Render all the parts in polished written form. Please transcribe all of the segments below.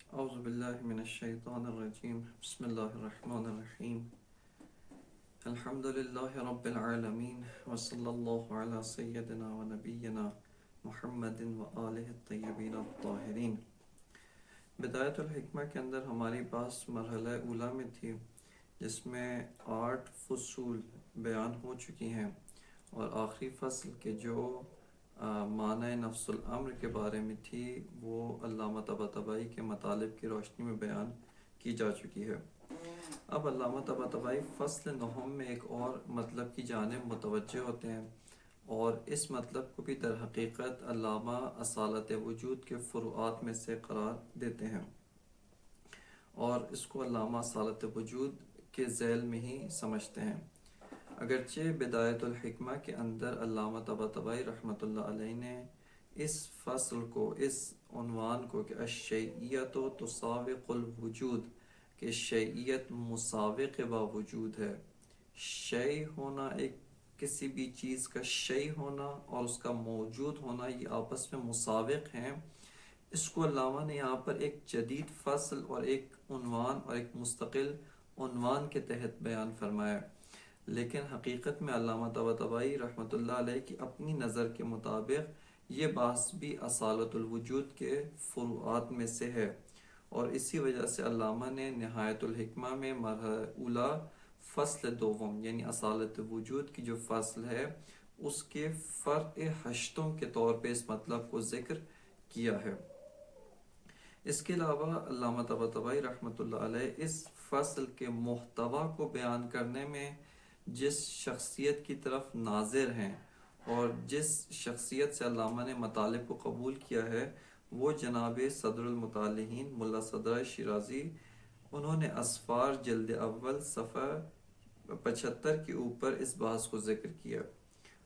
اعوذ باللہ من الشیطان الرجیم بسم اللہ الرحمن الرحیم الحمد للہ رب العالمین وصلی اللہ علی سیدنا و نبینا محمد و آلہ الطیبین الطاہرین۔ بدایت الحکمہ کے اندر ہماری بات مرحلہ اولیٰ میں تھی، جس میں 8 فصول بیان ہو چکی ہیں، اور آخری فصل کے جو معنی نفس الامر کے بارے میں تھی وہ علامہ طباطبائی کے مطالب کی روشنی میں بیان کی جا چکی ہے۔ اب علامہ طباطبائی فصل نہم میں ایک اور مطلب کی جانب متوجہ ہوتے ہیں، اور اس مطلب کو بھی در حقیقت علامہ اصالت وجود کے فروعات میں سے قرار دیتے ہیں، اور اس کو علامہ اصالت وجود کے ذیل میں ہی سمجھتے ہیں۔ اگرچہ بدایت الحکمہ کے اندر علامہ طباطبائی رحمۃ اللہ علیہ نے اس فصل کو، اس عنوان کو کہ الشیعیت تسابق الوجود، کہ شیعیت مسابق با وجود ہے، شیع ہونا، ایک کسی بھی چیز کا شیع ہونا اور اس کا موجود ہونا، یہ آپس میں مسابق ہیں، اس کو علامہ نے یہاں پر ایک جدید فصل اور ایک عنوان اور ایک مستقل عنوان کے تحت بیان فرمایا۔ لیکن حقیقت میں علامہ طباطبائی رحمۃ اللہ علیہ کی اپنی نظر کے مطابق یہ بحث بھی اصالت الوجود کے فروعات میں سے ہے، اور اسی وجہ سے علامہ نے نہایت الحکمہ میں مرحلہ اولیٰ فصل دوم یعنی اصالت وجود کی جو فصل ہے اس کے فرع ہشتوں کے طور پہ اس مطلب کو ذکر کیا ہے۔ اس کے علاوہ علامہ طباطبائی رحمۃ اللہ علیہ اس فصل کے محتوا کو بیان کرنے میں جس شخصیت کی طرف ناظر ہیں اور جس شخصیت سے علامہ نے مطالب کو قبول کیا ہے وہ جناب صدر المطالعین ملا صدرہ شیرازی۔ انہوں نے اسفار جلد اول صفحہ 75 کے اوپر اس بحث کو ذکر کیا،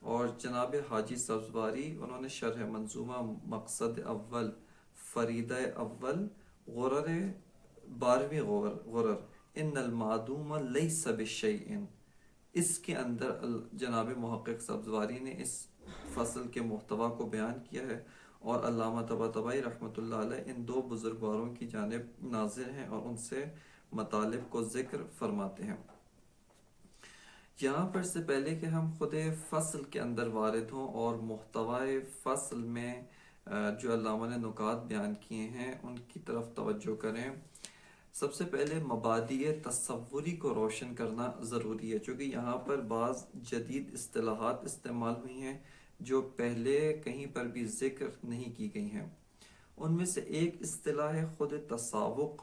اور جناب حاجی سبزواری انہوں نے شرح منظومہ مقصد اول فریدہ اول غرر 12ویں غرر ان المعدوم لیس بشیء، اس کے اندر جناب محقق سبزواری نے اس فصل کے محتوا کو بیان کیا ہے، اور علامہ طباطبائی رحمۃ اللہ علیہ ان دو بزرگواروں کی جانب ناظر ہیں اور ان سے مطالب کو ذکر فرماتے ہیں۔ یہاں پر سے پہلے کہ ہم خود فصل کے اندر وارد ہوں اور محتوائے فصل میں جو علامہ نے نکات بیان کیے ہیں ان کی طرف توجہ کریں، سب سے پہلے مبادئ تصوری کو روشن کرنا ضروری ہے، چونکہ یہاں پر بعض جدید اصطلاحات استعمال ہوئی ہیں جو پہلے کہیں پر بھی ذکر نہیں کی گئی ہیں۔ ان میں سے ایک اصطلاح ہے خود تسابق،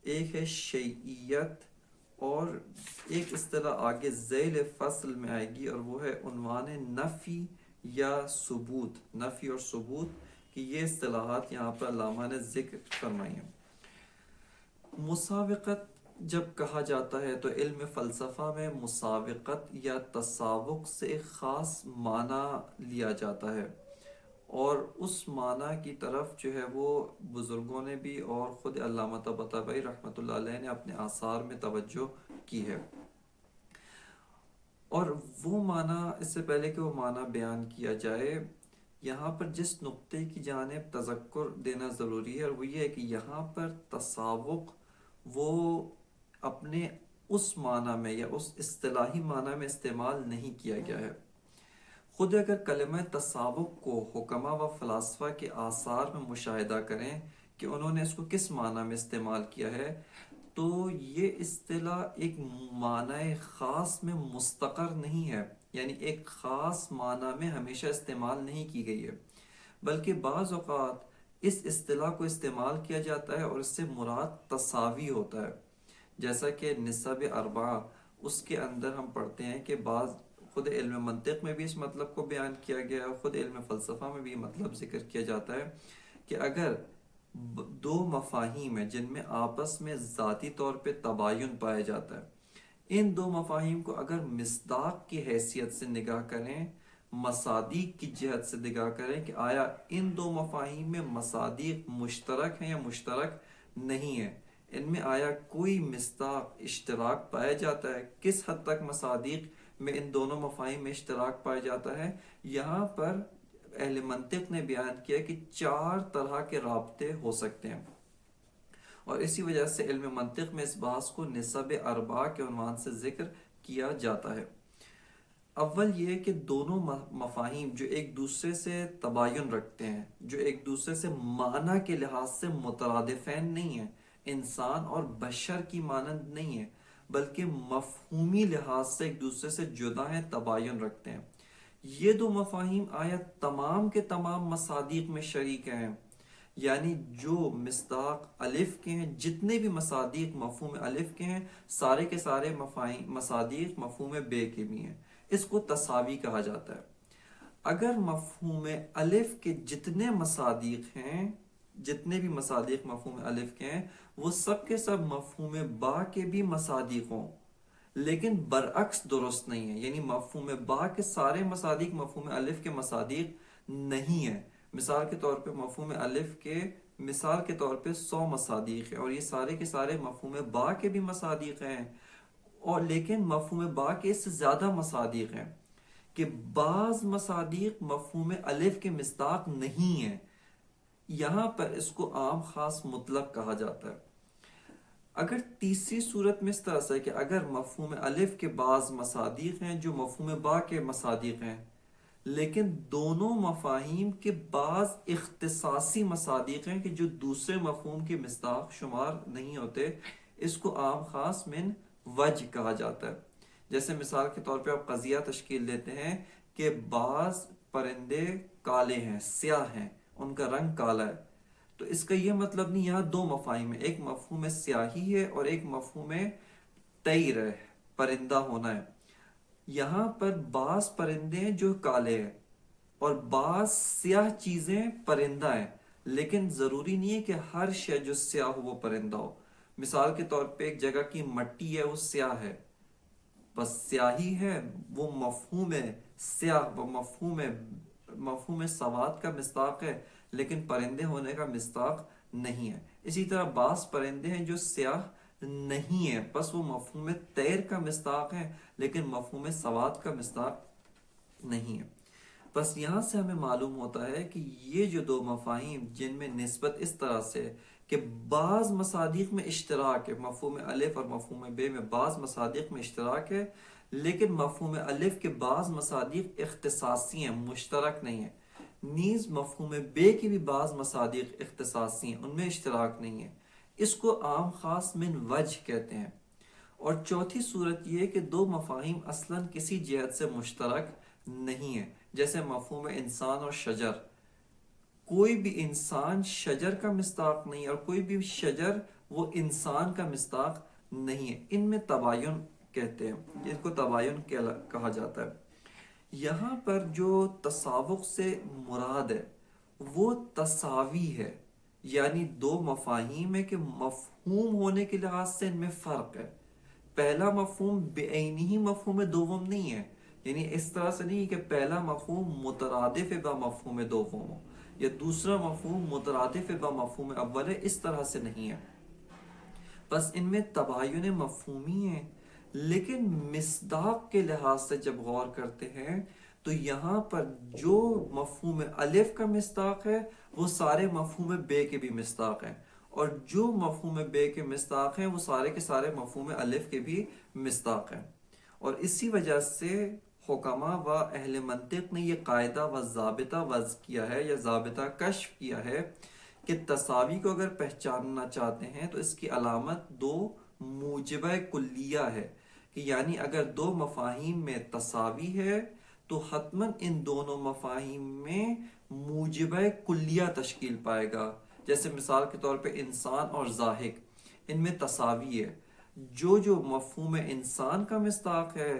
ایک ہے شیعیت، اور ایک اصطلاح آگے ذیل فصل میں آئے گی اور وہ ہے عنوان نفی یا ثبوت، نفی اور ثبوت، کہ یہ اصطلاحات یہاں پر علامہ نے ذکر فرمائی ہیں۔ مسابقت جب کہا جاتا ہے تو علم فلسفہ میں مسابقت یا تسابق سے ایک خاص معنی لیا جاتا ہے، اور اس معنی کی طرف جو ہے وہ بزرگوں نے بھی اور خود علامہ طباطبائی رحمۃ اللہ علیہ نے اپنے آثار میں توجہ کی ہے۔ اور وہ معنی، اس سے پہلے کہ وہ معنی بیان کیا جائے، یہاں پر جس نقطے کی جانب تذکر دینا ضروری ہے، اور وہ یہ ہے کہ یہاں پر تسابق وہ اپنے اس معنی میں یا اس اصطلاحی معنی میں استعمال نہیں کیا گیا ہے۔ خود اگر کلمہ تسابق کو حکماء و فلاسفہ کے آثار میں مشاہدہ کریں کہ انہوں نے اس کو کس معنی میں استعمال کیا ہے، تو یہ اصطلاح ایک معنی خاص میں مستقر نہیں ہے، یعنی ایک خاص معنی میں ہمیشہ استعمال نہیں کی گئی ہے، بلکہ بعض اوقات اس اصطلاح کو استعمال کیا جاتا ہے اور اس سے مراد تساوی ہوتا ہے، جیسا کہ نسب اربعہ اس کے اندر ہم پڑھتے ہیں کہ بعض خود علم منطق میں بھی اس مطلب کو بیان کیا گیا ہے، اور خود علم فلسفہ میں بھی یہ مطلب ذکر کیا جاتا ہے کہ اگر دو مفاہیم ہیں جن میں آپس میں ذاتی طور پہ تباین پایا جاتا ہے، ان دو مفاہیم کو اگر مصداق کی حیثیت سے نگاہ کریں، مصادیق کی جہت سے نگاہ کریں کہ آیا ان دو مفاہیم میں مصادیق مشترک ہیں یا مشترک نہیں ہیں، ان میں آیا کوئی مصداق اشتراک پایا جاتا ہے، کس حد تک مصادیق میں ان دونوں مفاہیم میں اشتراک پایا جاتا ہے۔ یہاں پر اہل منطق نے بیان کیا کہ 4 طرح کے رابطے ہو سکتے ہیں۔ اور اسی وجہ سے علم منطق میں اس بحث کو نسب اربع کے عنوان سے ذکر کیا جاتا ہے۔ اول یہ کہ دونوں مفاہیم جو ایک دوسرے سے تباین رکھتے ہیں، جو ایک دوسرے سے معنی کے لحاظ سے مترادفین نہیں ہیں، انسان اور بشر کی مانند نہیں ہیں، بلکہ مفہومی لحاظ سے ایک دوسرے سے جدا ہیں، تباین رکھتے ہیں۔ یہ دو مفاہیم آیا تمام کے تمام مصادیق میں شریک ہیں، یعنی جو مصداق الف کے ہیں، جتنے بھی مصادیق مفہوم الف کے ہیں، سارے کے سارے مصادیق مفہوم بے کے بھی ہیں۔ اس کو تساوی کہا جاتا ہے۔ اگر مفہوم الف کے جتنے مصادیق ہیں، جتنے بھی مصادیق مفہوم الف کے ہیں، وہ سب کے سب مفہوم با کے بھی مصادیق ہوں، لیکن برعکس درست نہیں ہے، یعنی مفہوم با کے سارے مصادیق مفہوم الف کے مصادیق نہیں ہیں۔ مثال کے طور پہ مفہوم الف کے مثال کے طور پہ 100 مصادیق ہیں، اور یہ سارے کے سارے مفہوم با کے بھی مصادیق ہیں، اور لیکن مفہوم با کے اس سے زیادہ مصادیق ہیں کہ بعض مصادیق مفہوم الف کے مصداق نہیں ہیں۔ یہاں پر اس کو عام خاص مطلق کہا جاتا ہے۔ اگر تیسری صورت میں اس طرح سے کہ اگر مفہوم الف کے بعض مصادیق ہیں جو مفہوم با کے مصادیق ہیں، لیکن دونوں مفاہیم کے بعض اختصاصی مصادیق ہیں کہ جو دوسرے مفہوم کے مصداق شمار نہیں ہوتے، اس کو عام خاص من وجہ کہا جاتا ہے۔ جیسے مثال کے طور پہ آپ قضیہ تشکیل دیتے ہیں کہ بعض پرندے کالے ہیں، سیاہ ہیں، ان کا رنگ کالا ہے، تو اس کا یہ مطلب نہیں، یہاں دو مفاہیم ہیں، ایک مفہوم سیاہی ہے اور ایک مفہوم طیر ہے، پرندہ ہونا ہے۔ یہاں پر بعض پرندے ہیں جو کالے ہیں اور بعض سیاہ چیزیں پرندہ ہیں، لیکن ضروری نہیں ہے کہ ہر شے جو سیاہ ہو وہ پرندہ ہو۔ مثال کے طور پہ ایک جگہ کی مٹی ہے، وہ سیاہ ہے، بس سیاہی ہے، وہ مفہوم ہے سیاہ، وہ مفہوم سواد کا مصداق ہے، لیکن پرندے ہونے کا مصداق نہیں ہے۔ اسی طرح بعض پرندے ہیں جو سیاہ نہیں ہیں، بس وہ مفہوم طیر کا مصداق ہے، لیکن مفہوم سواد کا مصداق نہیں ہے۔ بس یہاں سے ہمیں معلوم ہوتا ہے کہ یہ جو دو مفاہیم جن میں نسبت اس طرح سے کہ بعض مصادیق میں اشتراک ہے، مفہوم الف اور مفہوم بے میں بعض مصادیق میں اشتراک ہے، لیکن مفہوم الف کے بعض مصادیق اختصاصی ہیں، مشترک نہیں ہیں، نیز مفہوم بے کی بھی بعض مصادیق اختصاصی ہیں، ان میں اشتراک نہیں ہے۔ اس کو عام خاص من وجہ کہتے ہیں۔ اور چوتھی صورت یہ کہ دو مفاہیم اصلاً کسی جہت سے مشترک نہیں ہیں، جیسے مفہوم انسان اور شجر۔ کوئی بھی انسان شجر کا مصداق نہیں، اور کوئی بھی شجر وہ انسان کا مصداق نہیں ہے، ان میں تباین کہتے ہیں، جن کو تباین کہا جاتا ہے۔ یہاں پر جو تسابق سے مراد ہے وہ تساوی ہے، یعنی دو مفاہیم ہے کہ مفہوم ہونے کے لحاظ سے ان میں فرق ہے۔ پہلا مفہوم بعینی مفہوم دوم نہیں ہے، یعنی اس طرح سے نہیں کہ پہلا مفہوم مترادف با مفہوم دوم ہو، یا دوسرا مفہوم مترادف با مفہوم اول ہے، اس طرح سے نہیں ہے۔ بس ان میں تباین مفہومی ہے، لیکن مصداق کے لحاظ سے جب غور کرتے ہیں تو یہاں پر جو مفہوم الف کا مصداق ہے وہ سارے مفہوم بے کے بھی مصداق ہیں، اور جو مفہوم بے کے مصداق ہیں وہ سارے کے سارے مفہوم الف کے بھی مصداق ہیں۔ اور اسی وجہ سے حکماء و اہل منطق نے یہ قاعدہ و ضابطہ وضع کیا ہے، یا ضابطہ کشف کیا ہے کہ تساوی کو اگر پہچاننا چاہتے ہیں تو اس کی علامت دو موجبہ کلیہ ہے، کہ یعنی اگر دو مفاہیم میں تساوی ہے تو حتماً ان دونوں مفاہیم میں موجبہ کلیہ تشکیل پائے گا۔ جیسے مثال کے طور پہ انسان اور ضاحک، ان میں تساوی ہے، جو مفہوم انسان کا مصداق ہے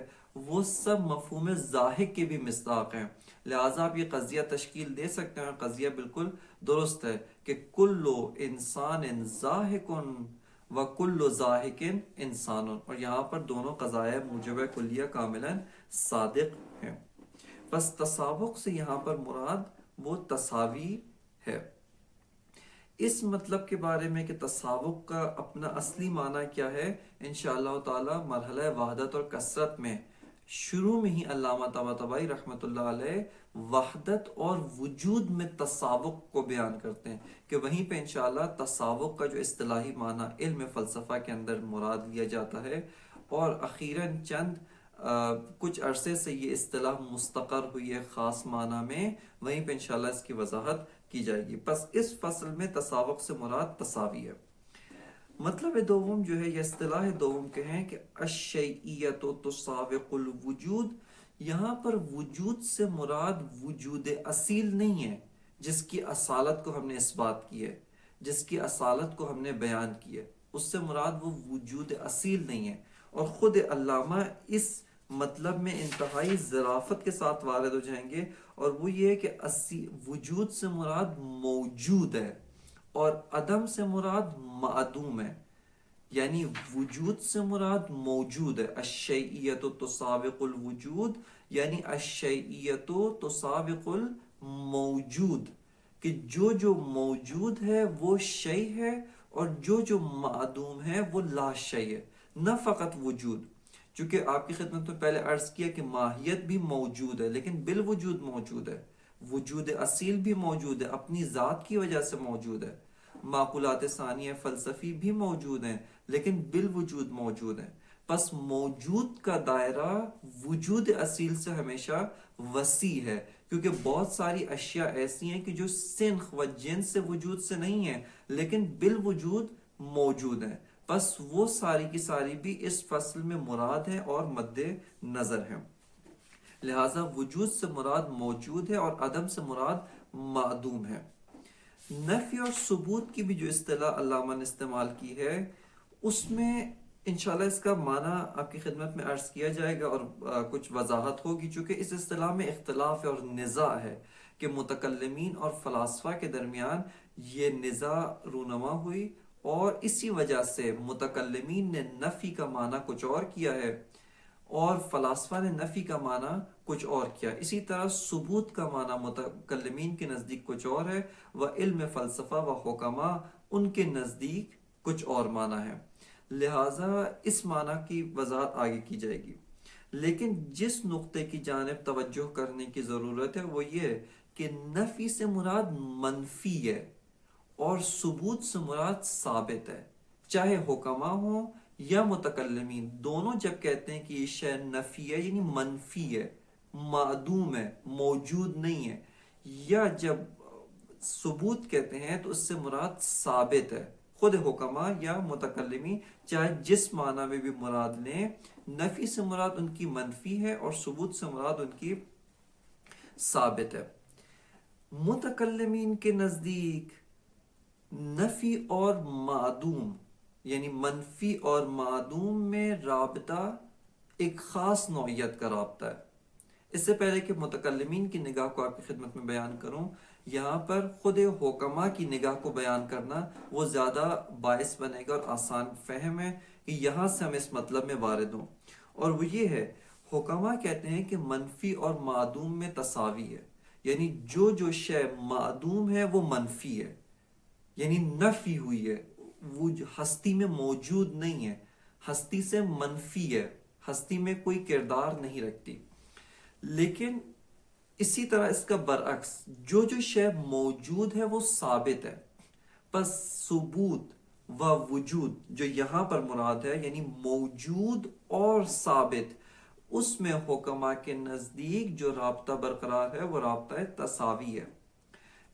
وہ سب مفہوم ضاحک کے بھی مصداق ہیں، لہٰذا آپ یہ قضیہ تشکیل دے سکتے ہیں، قضیہ بالکل درست ہے کہ کلو انسان ضاحک و کلو ضاحک انسان، اور یہاں پر دونوں قضایہ موجبہ کلیہ کاملاً صادق ہیں۔ بس تسابق سے یہاں پر مراد وہ تساوی ہے۔ اس مطلب کے بارے میں کہ تسابق کا اپنا اصلی معنی کیا ہے، انشاءاللہ تعالی مرحلہ وحدت اور کثرت میں شروع میں ہی علامہ طباطبائی رحمۃ اللہ علیہ وحدت اور وجود میں تساوق کو بیان کرتے ہیں کہ وہیں پہ انشاءاللہ تساوق کا جو اصطلاحی معنی علم فلسفہ کے اندر مراد لیا جاتا ہے، اور اخیراً کچھ عرصے سے یہ اصطلاح مستقر ہوئی ہے خاص معنی میں، وہیں پہ انشاءاللہ اس کی وضاحت کی جائے گی۔ پس اس فصل میں تساوق سے مراد تساوی ہے۔ مطلب دوم جو ہے، یہ اصطلاح دوم کے ہیں کہ الشیئیت تسابق الوجود، یہاں پر وجود سے مراد وجود اصیل نہیں ہے جس کی اصالت کو ہم نے اس بات کی ہے، جس کی اصالت کو ہم نے بیان کی ہے، اس سے مراد وہ وجود اصیل نہیں ہے۔ اور خود علامہ اس مطلب میں انتہائی ظرافت کے ساتھ وارد ہو جائیں گے، اور وہ یہ ہے کہ وجود سے مراد موجود ہے اور عدم سے مراد معدوم ہے۔ یعنی وجود سے مراد موجود ہے، الشیئیت تسابق الوجود، یعنی الشیئیت تسابق الموجود، کہ جو موجود ہے وہ شیء ہے، اور جو معدوم ہے وہ لا شیء ہے۔ نہ فقط وجود، چونکہ آپ کی خدمت میں پہلے عرض کیا کہ ماہیت بھی موجود ہے لیکن بالوجود موجود ہے، وجود اصیل بھی موجود ہے، اپنی ذات کی وجہ سے موجود ہے، معقولات ثانیہ فلسفی بھی موجود ہیں لیکن بالوجود موجود ہیں۔ پس موجود کا دائرہ وجود اصیل سے ہمیشہ وسیع ہے، کیونکہ بہت ساری اشیاء ایسی ہیں کہ جو سنخ و جنس سے وجود سے نہیں ہیں لیکن بالوجود موجود ہیں۔ پس وہ ساری کی ساری بھی اس فصل میں مراد ہے اور مد نظر ہے۔ لہٰذا وجود سے مراد موجود ہے اور عدم سے مراد معدوم ہے۔ نفی اور ثبوت کی بھی جو اصطلاح علامہ نے استعمال کی ہے، اس میں انشاءاللہ اس کا معنی آپ کی خدمت میں عرض کیا جائے گا اور کچھ وضاحت ہوگی، چونکہ اس اصطلاح میں اختلاف ہے اور نزاع ہے کہ متکلمین اور فلاسفہ کے درمیان یہ نزاع رونما ہوئی، اور اسی وجہ سے متکلمین نے نفی کا معنی کچھ اور کیا ہے اور فلاسفہ نے نفی کا معنی کچھ اور کیا۔ اسی طرح ثبوت کا معنی متکلمین کے نزدیک کچھ اور ہے، و علم فلسفہ و حکماء ان کے نزدیک کچھ اور معنی ہے، لہٰذا اس معنی کی وضاحت آگے کی جائے گی۔ لیکن جس نقطے کی جانب توجہ کرنے کی ضرورت ہے وہ یہ کہ نفی سے مراد منفی ہے اور ثبوت سے مراد ثابت ہے۔ چاہے حکماء ہوں یا متکلمین، دونوں جب کہتے ہیں کہ یہ شے نفی ہے یعنی منفی ہے، معدوم ہے، موجود نہیں ہے، یا جب ثبوت کہتے ہیں تو اس سے مراد ثابت ہے۔ خود حکماء یا متکلمین چاہے جس معنی میں بھی مراد لیں، نفی سے مراد ان کی منفی ہے اور ثبوت سے مراد ان کی ثابت ہے۔ متکلمین کے نزدیک نفی اور معدوم یعنی منفی اور معدوم میں رابطہ ایک خاص نوعیت کا رابطہ ہے۔ اس سے پہلے کہ متکلمین کی نگاہ کو آپ کی خدمت میں بیان کروں، یہاں پر خود حکماء کی نگاہ کو بیان کرنا وہ زیادہ باعث بنے گا اور آسان فہم ہے کہ یہاں سے ہم اس مطلب میں وارد ہوں، اور وہ یہ ہے، حکماء کہتے ہیں کہ منفی اور معدوم میں تساوی ہے، یعنی جو شے معدوم ہے وہ منفی ہے، یعنی نفی ہوئی ہے، وہ ہستی میں موجود نہیں ہے، ہستی سے منفی ہے، ہستی میں کوئی کردار نہیں رکھتی۔ لیکن اسی طرح اس کا برعکس، جو شے موجود ہے وہ ثابت ہے۔ پس ثبوت و وجود جو یہاں پر مراد ہے، یعنی موجود اور ثابت، اس میں حکماء کے نزدیک جو رابطہ برقرار ہے وہ رابطہ تساوی ہے۔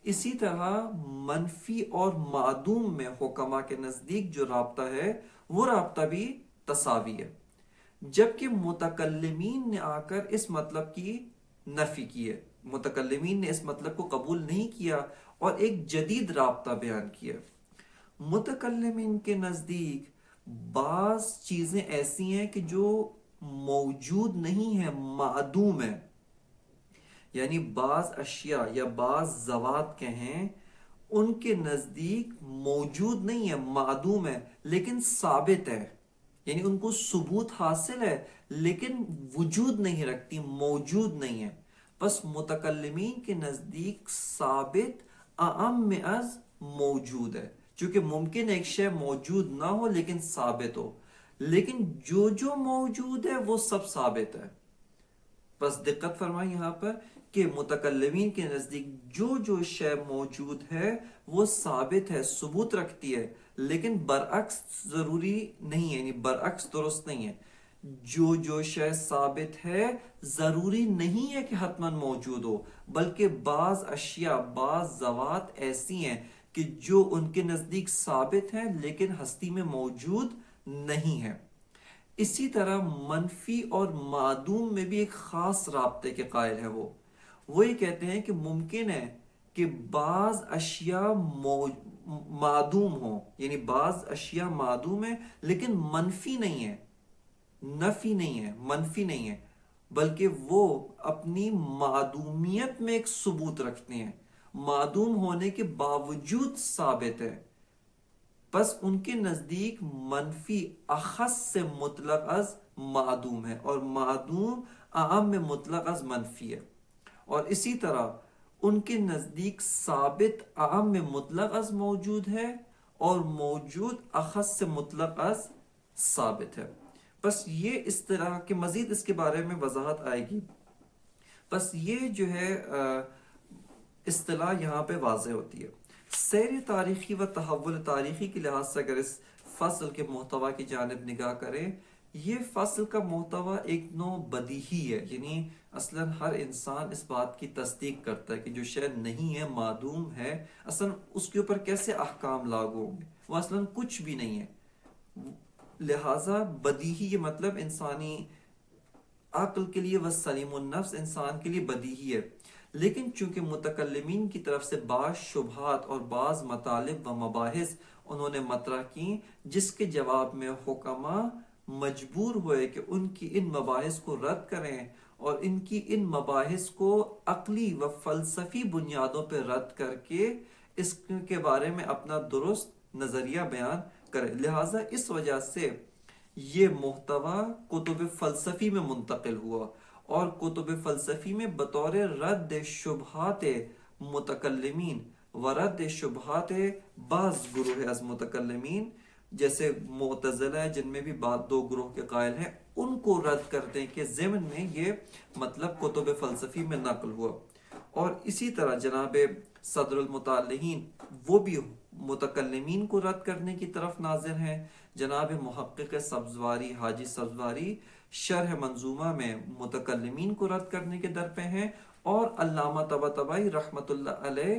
اسی طرح منفی اور معدوم میں حکماء کے نزدیک جو رابطہ ہے وہ رابطہ بھی تساوی ہے، جبکہ متکلمین نے آ کر اس مطلب کی نفی کی ہے، متکلمین نے اس مطلب کو قبول نہیں کیا اور ایک جدید رابطہ بیان کیا۔ متکلمین کے نزدیک بعض چیزیں ایسی ہیں کہ جو موجود نہیں ہیں، معدوم ہیں، یعنی بعض اشیاء یا بعض ذوات کہیں ان کے نزدیک موجود نہیں ہے، معدوم ہے، لیکن ثابت ہے، یعنی ان کو ثبوت حاصل ہے لیکن وجود نہیں رکھتی، موجود نہیں ہے۔ بس متکلمین کے نزدیک ثابت اعم میں از موجود ہے، چونکہ ممکن ایک شے موجود نہ ہو لیکن ثابت ہو، لیکن جو موجود ہے وہ سب ثابت ہے۔ بس دقت فرمائی یہاں پر کہ متکلمین کے نزدیک جو شے موجود ہے وہ ثابت ہے، ثبوت رکھتی ہے، لیکن برعکس ضروری نہیں ہے، یعنی برعکس درست نہیں ہے۔ جو شے ثابت ہے ضروری نہیں ہے کہ حتماً موجود ہو، بلکہ بعض اشیاء، بعض ذوات ایسی ہیں کہ جو ان کے نزدیک ثابت ہیں لیکن ہستی میں موجود نہیں ہے۔ اسی طرح منفی اور معدوم میں بھی ایک خاص رابطے کے قائل ہیں۔ وہ یہ کہتے ہیں کہ ممکن ہے کہ بعض اشیاء معدوم ہوں، یعنی بعض اشیاء معدوم ہیں لیکن منفی نہیں ہے، نفی نہیں ہے، منفی نہیں ہے، بلکہ وہ اپنی معدومیت میں ایک ثبوت رکھتے ہیں، معدوم ہونے کے باوجود ثابت ہے۔ بس ان کے نزدیک منفی اخص سے مطلق از معدوم ہے، اور معدوم اعم میں مطلق از منفی ہے۔ اور اسی طرح ان کے نزدیک ثابت اعم میں مطلق از موجود ہے، اور موجود اخص سے مطلق از ثابت ہے۔ بس یہ اس طرح کے مزید اس کے بارے میں وضاحت آئے گی۔ بس یہ جو ہے اصطلاح یہاں پہ واضح ہوتی ہے۔ سیر تاریخی و تحول تاریخی کے لحاظ سے اگر اس فصل کے محتوا کی جانب نگاہ کریں، یہ فصل کا محتوا ایک نوع بدیہی ہے، یعنی اصلاً ہر انسان اس بات کی تصدیق کرتا ہے کہ جو شے نہیں ہے، معدوم ہے، اصلاً اس کے اوپر کیسے احکام لاگو ہوں گے، وہ اصلاً کچھ بھی نہیں ہے۔ لہٰذا بدیہی یہ مطلب انسانی عقل کے لیے، وہ سلیم النفس انسان کے لیے بدیہی ہے۔ لیکن چونکہ متکلمین کی طرف سے بعض شبہات اور بعض مطالب و مباحث انہوں نے مطرح کی، جس کے جواب میں حکماء مجبور ہوئے کہ ان کی ان مباحث کو رد کریں، اور ان کی ان مباحث کو عقلی و فلسفی بنیادوں پہ رد کر کے اس کے بارے میں اپنا درست نظریہ بیان کریں۔ لہٰذا اس وجہ سے یہ محتوا کتب فلسفی میں منتقل ہوا، اور کتب فلسفی میں بطور رد شبہات متکلمین و رد شبہات بعض گروہ از متکلمین، جیسے معتزلہ جن میں بھی دو گروہ کے قائل ہیں، ان کو رد کرتے ہیں کہ ضمن میں یہ مطلب کتب فلسفی میں نقل ہوا۔ اور اسی طرح جناب صدر المطلعین وہ بھی متکلمین کو رد کرنے کی طرف ناظر ہیں۔ جناب محقق سبزواری، حاجی سبزواری، شرح منظومہ میں متکلمین کو رد کرنے کے در پہ ہیں، اور علامہ طباطبائی رحمۃ اللہ علیہ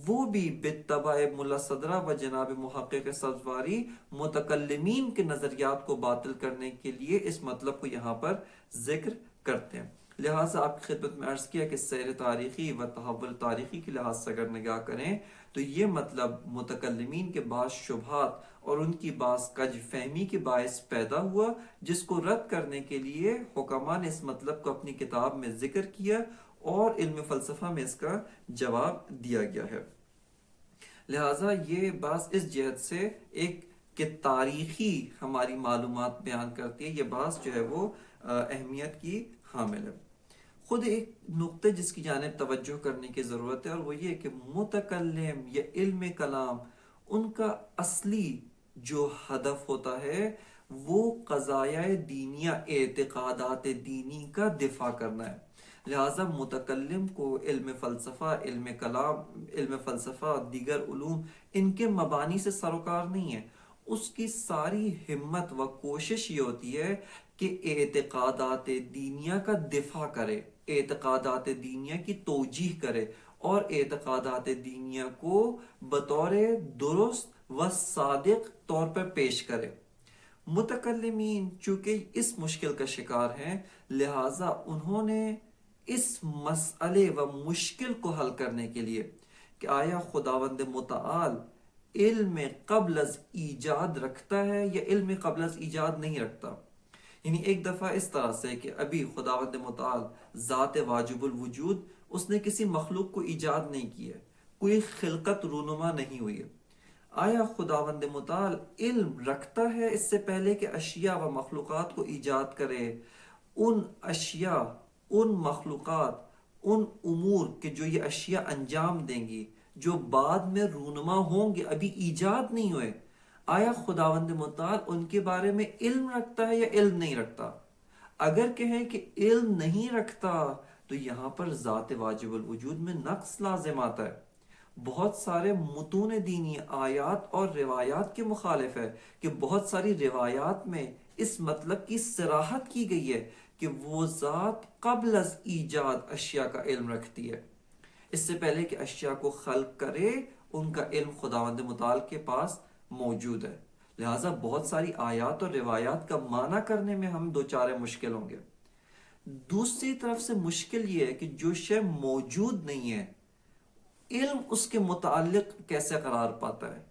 وہ بھی بتبع ملا صدرہ و جناب محقق سبزواری متکلمین کے نظریات کو باطل کرنے کے لیے اس مطلب کو یہاں پر ذکر کرتے ہیں۔ لہٰذا آپ کی خدمت میں عرض کیا کہ سیر تاریخی و تحول تاریخی کے لحاظ سے اگر نگاہ کریں تو یہ مطلب متکلمین کے بعض شبہات اور ان کی بعض کج فہمی کے باعث پیدا ہوا، جس کو رد کرنے کے لیے حکماء نے اس مطلب کو اپنی کتاب میں ذکر کیا، اور علم فلسفہ میں اس کا جواب دیا گیا ہے۔ لہٰذا یہ بات اس جہت سے ایک کہ تاریخی ہماری معلومات بیان کرتی ہے، یہ بات جو ہے وہ اہمیت کی حامل ہے۔ خود ایک نقطہ جس کی جانب توجہ کرنے کی ضرورت ہے، اور وہ یہ کہ متکلم یا علم کلام ان کا اصلی جو ہدف ہوتا ہے وہ قضایا دینیہ، اعتقادات دینی کا دفاع کرنا ہے۔ لہٰذا متکلم کو علم فلسفہ، علم کلام، علم فلسفہ، دیگر علوم ان کے مبانی سے سروکار نہیں ہے۔ اس کی ساری ہمت و کوشش یہ ہوتی ہے کہ اعتقادات دینیہ کا دفاع کرے، اعتقادات دینیہ کی توجیح کرے، اور اعتقادات دینیہ کو بطور درست و صادق طور پر پیش کرے۔ متکلمین چونکہ اس مشکل کا شکار ہیں، لہٰذا انہوں نے اس مسئلے و مشکل کو حل کرنے کے لیے کہ آیا خداوند متعال علم قبل از ایجاد رکھتا ہے یا علم قبل از ایجاد نہیں رکھتا، یعنی ایک دفعہ اس طرح سے کہ ابھی خداوند متعال ذات واجب الوجود، اس نے کسی مخلوق کو ایجاد نہیں کیا، کوئی خلقت رونما نہیں ہوئی ہے۔ آیا خداوند متعال علم رکھتا ہے اس سے پہلے کہ اشیاء و مخلوقات کو ایجاد کرے، ان اشیاء، ان مخلوقات، ان امور کہ جو یہ اشیاء انجام دیں گی، جو بعد میں رونما ہوں گے، ابھی ایجاد نہیں ہوئے، آیا خداوند متعال ان کے بارے میں علم رکھتا ہے یا علم نہیں رکھتا؟ اگر کہیں کہ علم نہیں رکھتا تو یہاں پر ذات واجب الوجود میں نقص لازم آتا ہے. بہت سارے متون دینی آیات اور روایات کے مخالف ہے کہ بہت ساری روایات میں اس مطلب کی صراحت کی گئی ہے کہ وہ ذات قبل از ایجاد اشیاء کا علم رکھتی ہے. اس سے پہلے کہ اشیاء کو خلق کرے ان کا علم خداوند متعال کے پاس موجود ہے. لہٰذا بہت ساری آیات اور روایات کا معنی کرنے میں ہم دو چارے مشکل ہوں گے. دوسری طرف سے مشکل یہ ہے کہ جو شے موجود نہیں ہے علم اس کے متعلق کیسے قرار پاتا ہے.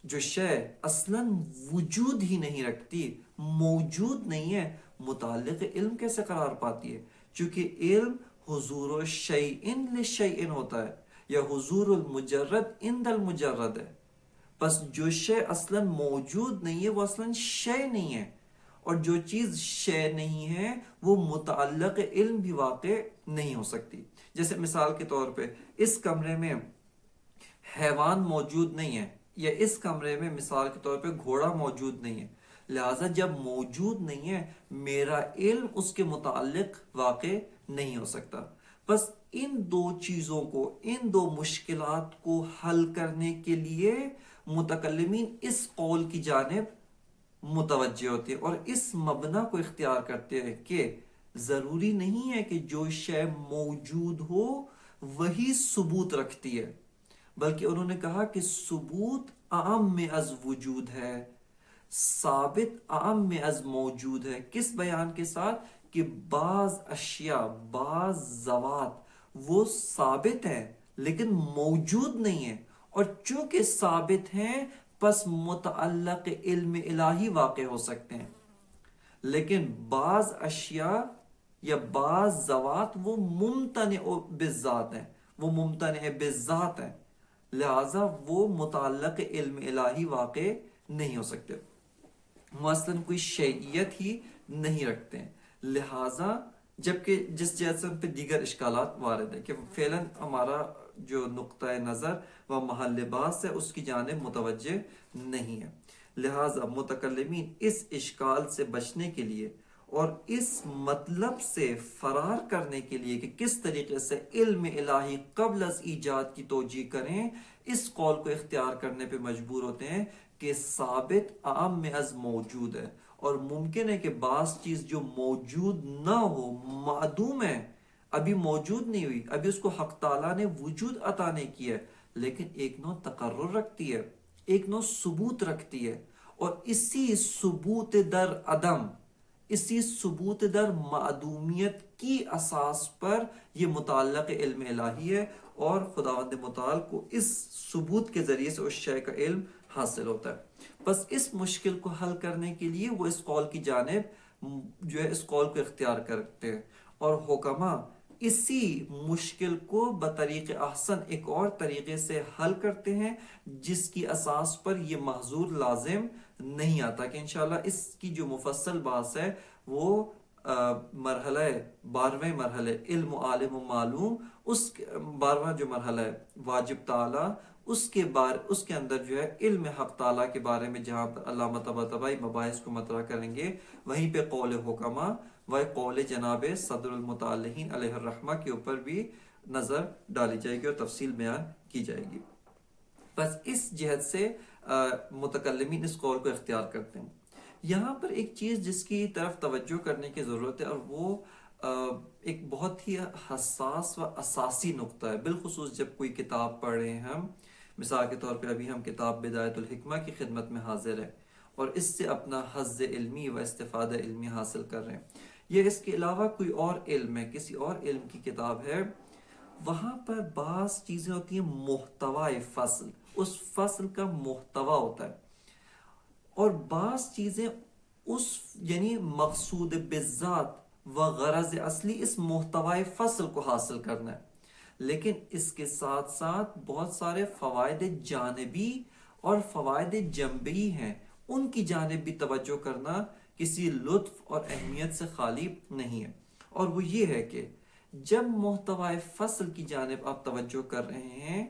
جو شے اصلاً وجود ہی نہیں رکھتی، موجود نہیں ہے، متعلق علم کیسے قرار پاتی ہے؟ چونکہ علم حضور الشیء لشیء ہوتا ہے یا حضور المجرد عند المجرد ہے. بس جو شے اصلاً موجود نہیں ہے وہ اصلاً شے نہیں ہے، اور جو چیز شے نہیں ہے وہ متعلق علم بھی واقع نہیں ہو سکتی. جیسے مثال کے طور پہ اس کمرے میں حیوان موجود نہیں ہے، یا اس کمرے میں مثال کے طور پہ گھوڑا موجود نہیں ہے، لہٰذا جب موجود نہیں ہے میرا علم اس کے متعلق واقع نہیں ہو سکتا. بس ان دو چیزوں کو، ان دو مشکلات کو حل کرنے کے لیے متکلمین اس قول کی جانب متوجہ ہوتے ہیں اور اس مبنا کو اختیار کرتے ہیں کہ ضروری نہیں ہے کہ جو شے موجود ہو وہی ثبوت رکھتی ہے، بلکہ انہوں نے کہا کہ ثبوت اعم از وجود ہے، ثابت اعم از موجود ہے. کس بیان کے ساتھ؟ کہ بعض اشیاء، بعض ذوات وہ ثابت ہیں لیکن موجود نہیں ہیں، اور چونکہ ثابت ہیں پس متعلق علم الہی واقع ہو سکتے ہیں. لیکن بعض اشیاء یا بعض ذوات وہ ممتنع بالذات ہیں، وہ ممتنع بالذات ہیں، لہذا وہ متعلق علم الہی واقع نہیں ہو سکتے، مثلاً کوئی شیعیت ہی نہیں رکھتے ہیں. لہذا جبکہ جس جیسے پہ دیگر اشکالات وارد ہیں کہ فعلاً ہمارا جو نقطۂ نظر و محل بحث ہے اس کی جانب متوجہ نہیں ہے. لہذا متکلمین اس اشکال سے بچنے کے لیے اور اس مطلب سے فرار کرنے کے لیے کہ کس طریقے سے علم الہی قبل از ایجاد کی توجیہ کریں، اس قول کو اختیار کرنے پہ مجبور ہوتے ہیں کہ ثابت اعم از موجود ہے، اور ممکن ہے کہ بعض چیز جو موجود نہ ہو، معدوم ہے، ابھی موجود نہیں ہوئی، ابھی اس کو حق تعالیٰ نے وجود عطا نہیں کیا ہے، لیکن ایک نوع تقرر رکھتی ہے، ایک نوع ثبوت رکھتی ہے، اور اسی ثبوت در عدم، اسی ثبوت در معدومیت کی اساس پر یہ متعلق علم الہی ہے، اور خداوند متعال کو اس ثبوت کے ذریعے سے اس شے کا علم حاصل ہوتا ہے. بس اس مشکل کو حل کرنے کے لیے وہ اس قول کی جانب جو ہے اس قول کو اختیار کرتے ہیں، اور حکماء اسی مشکل کو بطریق احسن ایک اور طریقے سے حل کرتے ہیں جس کی اساس پر یہ محظور لازم نہیں آتا، کہ انشاءاللہ اس کی جو مفصل بحث ہے وہ مرحلہ 12ویں مرحلہ علم و عالم و معلوم، اس 12واں جو مرحلہ ہے واجب تعالی، اس کے اندر جو ہے علم حق تعالیٰ کے بارے میں جہاں پر علامہ طباطبائی مباحث کو مطرح کریں گے، وہیں پہ قول حکماء و قول جناب صدر المتعلقین علیہ الرحمہ کے اوپر بھی نظر ڈالی جائے گی اور تفصیل بیان کی جائے گی. بس اس جہت سے متکلمین اس قول کو اختیار کرتے ہیں. یہاں پر ایک چیز جس کی طرف توجہ کرنے کی ضرورت ہے، اور وہ ایک بہت ہی حساس و اساسی نقطہ ہے، بالخصوص جب کوئی کتاب پڑھ رہے ہیں ہم. مثال کے طور پہ ابھی ہم کتاب بدایت الحکمہ کی خدمت میں حاضر ہیں اور اس سے اپنا حظ علمی و استفادہ علمی حاصل کر رہے ہیں. یہ اس کے علاوہ کوئی اور علم ہے، کسی اور علم کی کتاب ہے، وہاں پر بعض چیزیں ہوتی ہیں محتوی فصل، اس فصل کا محتوی ہوتا ہے، اور بعض چیزیں اس یعنی مقصود بالذات و غرض اصلی اس محتوی فصل کو حاصل کرنا ہے، لیکن اس کے ساتھ ساتھ بہت سارے فوائد جانبی اور فوائد جنبی ہیں، ان کی جانب بھی توجہ کرنا کسی لطف اور اہمیت سے خالی نہیں ہے. اور وہ یہ ہے کہ جب محتوی فصل کی جانب آپ توجہ کر رہے ہیں،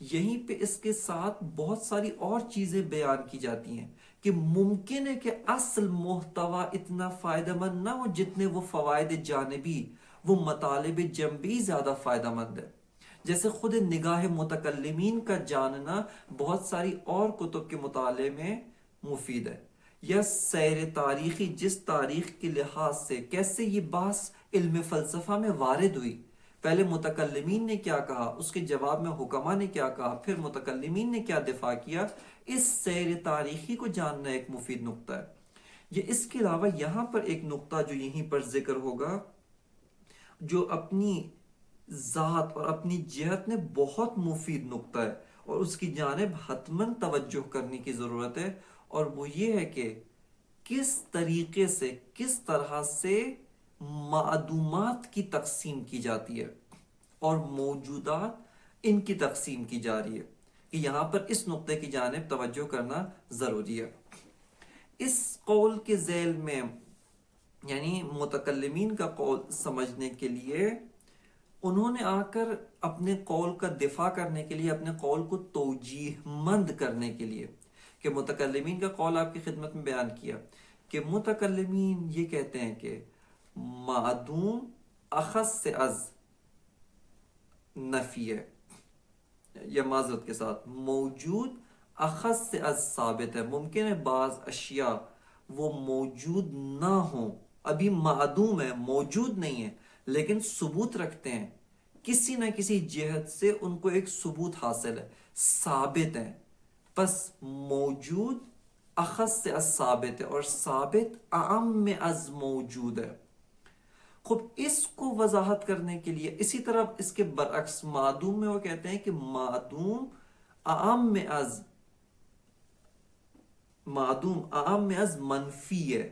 یہیں پہ اس کے ساتھ بہت ساری اور چیزیں بیان کی جاتی ہیں کہ ممکن ہے کہ اصل محتوا اتنا فائدہ مند نہ ہو جتنے وہ فوائد جانبی، وہ مطالب جنبی زیادہ فائدہ مند ہے۔ جیسے خود نگاہ متکلمین کا جاننا بہت ساری اور کتب کے مطالعے میں مفید ہے، یا سیر تاریخی جس تاریخ کے لحاظ سے کیسے یہ بحث علم فلسفہ میں وارد ہوئی، پہلے متکلمین نے کیا کہا، اس کے جواب میں حکماء نے کیا کہا، پھر متکلمین نے کیا دفاع کیا، اس سیر تاریخی کو جاننا ایک مفید نقطہ ہے۔ یہ اس کے علاوہ یہاں پر ایک نقطہ جو یہیں پر ذکر ہوگا، جو اپنی ذات اور اپنی جہت میں بہت مفید نقطہ ہے اور اس کی جانب حتماً توجہ کرنے کی ضرورت ہے، اور وہ یہ ہے کہ کس طریقے سے، کس طرح سے معدومات کی تقسیم کی جاتی ہے اور موجودات ان کی تقسیم کی جا رہی ہے، کہ یہاں پر اس نقطے کی جانب توجہ کرنا ضروری ہے۔ اس قول کے ذیل میں، یعنی متکلمین کا قول سمجھنے کے لیے، انہوں نے آ کر اپنے قول کا دفاع کرنے کے لیے، اپنے قول کو توجیہ مند کرنے کے لیے، کہ متکلمین کا قول آپ کی خدمت میں بیان کیا کہ متکلمین یہ کہتے ہیں کہ معدوم اخص سے از نفی ہے، یا معذرت کے ساتھ موجود اخص سے از ثابت ہے۔ ممکن ہے بعض اشیاء وہ موجود نہ ہوں، ابھی معدوم ہے، موجود نہیں ہے، لیکن ثبوت رکھتے ہیں، کسی نہ کسی جہت سے ان کو ایک ثبوت حاصل ہے، ثابت ہے، پس موجود اخص سے از ثابت ہے، اور ثابت اعم از موجود ہے۔ خب اس کو وضاحت کرنے کے لیے، اسی طرح اس کے برعکس معدوم میں وہ کہتے ہیں کہ معدوم اعم از منفی ہے،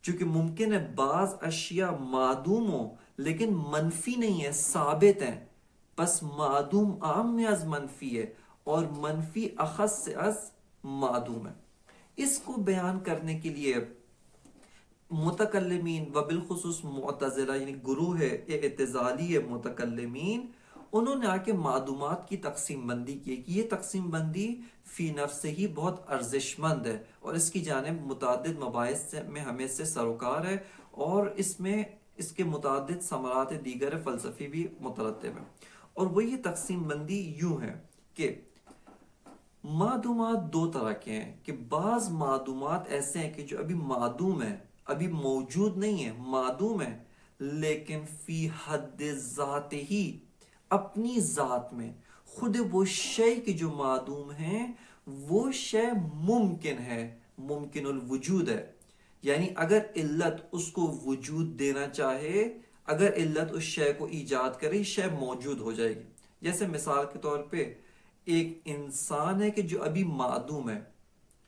چونکہ ممکن ہے بعض اشیاء معدوم ہو لیکن منفی نہیں ہے، ثابت ہیں، پس معدوم اعم از منفی ہے اور منفی اخص سے از معدوم ہے۔ اس کو بیان کرنے کے لیے متکلمین و بالخصوص معتزلہ، یعنی گروہ اعتزالی متکلمین، انہوں نے آ کے معدومات کی تقسیم بندی کی کہ یہ تقسیم بندی فی نفس ہی بہت ارزش مند ہے، اور اس کی جانب متعدد مباحث میں ہمیں سے سروکار ہے، اور اس میں اس کے متعدد ثمرات دیگر فلسفی بھی مترتب ہیں۔ اور وہ یہ تقسیم بندی یوں ہے کہ معدومات دو طرح کے ہیں، کہ بعض معدومات ایسے ہیں کہ جو ابھی معدوم ہیں، ابھی موجود نہیں ہے، معدوم ہے، لیکن فی حد ذات ہی، اپنی ذات میں خود وہ شے کی جو معدوم ہیں، وہ شے ممکن ہے، ممکن الوجود ہے، یعنی اگر علت اس کو وجود دینا چاہے، اگر علت اس شے کو ایجاد کرے، شے موجود ہو جائے گی۔ جیسے مثال کے طور پہ ایک انسان ہے کہ جو ابھی معدوم ہے،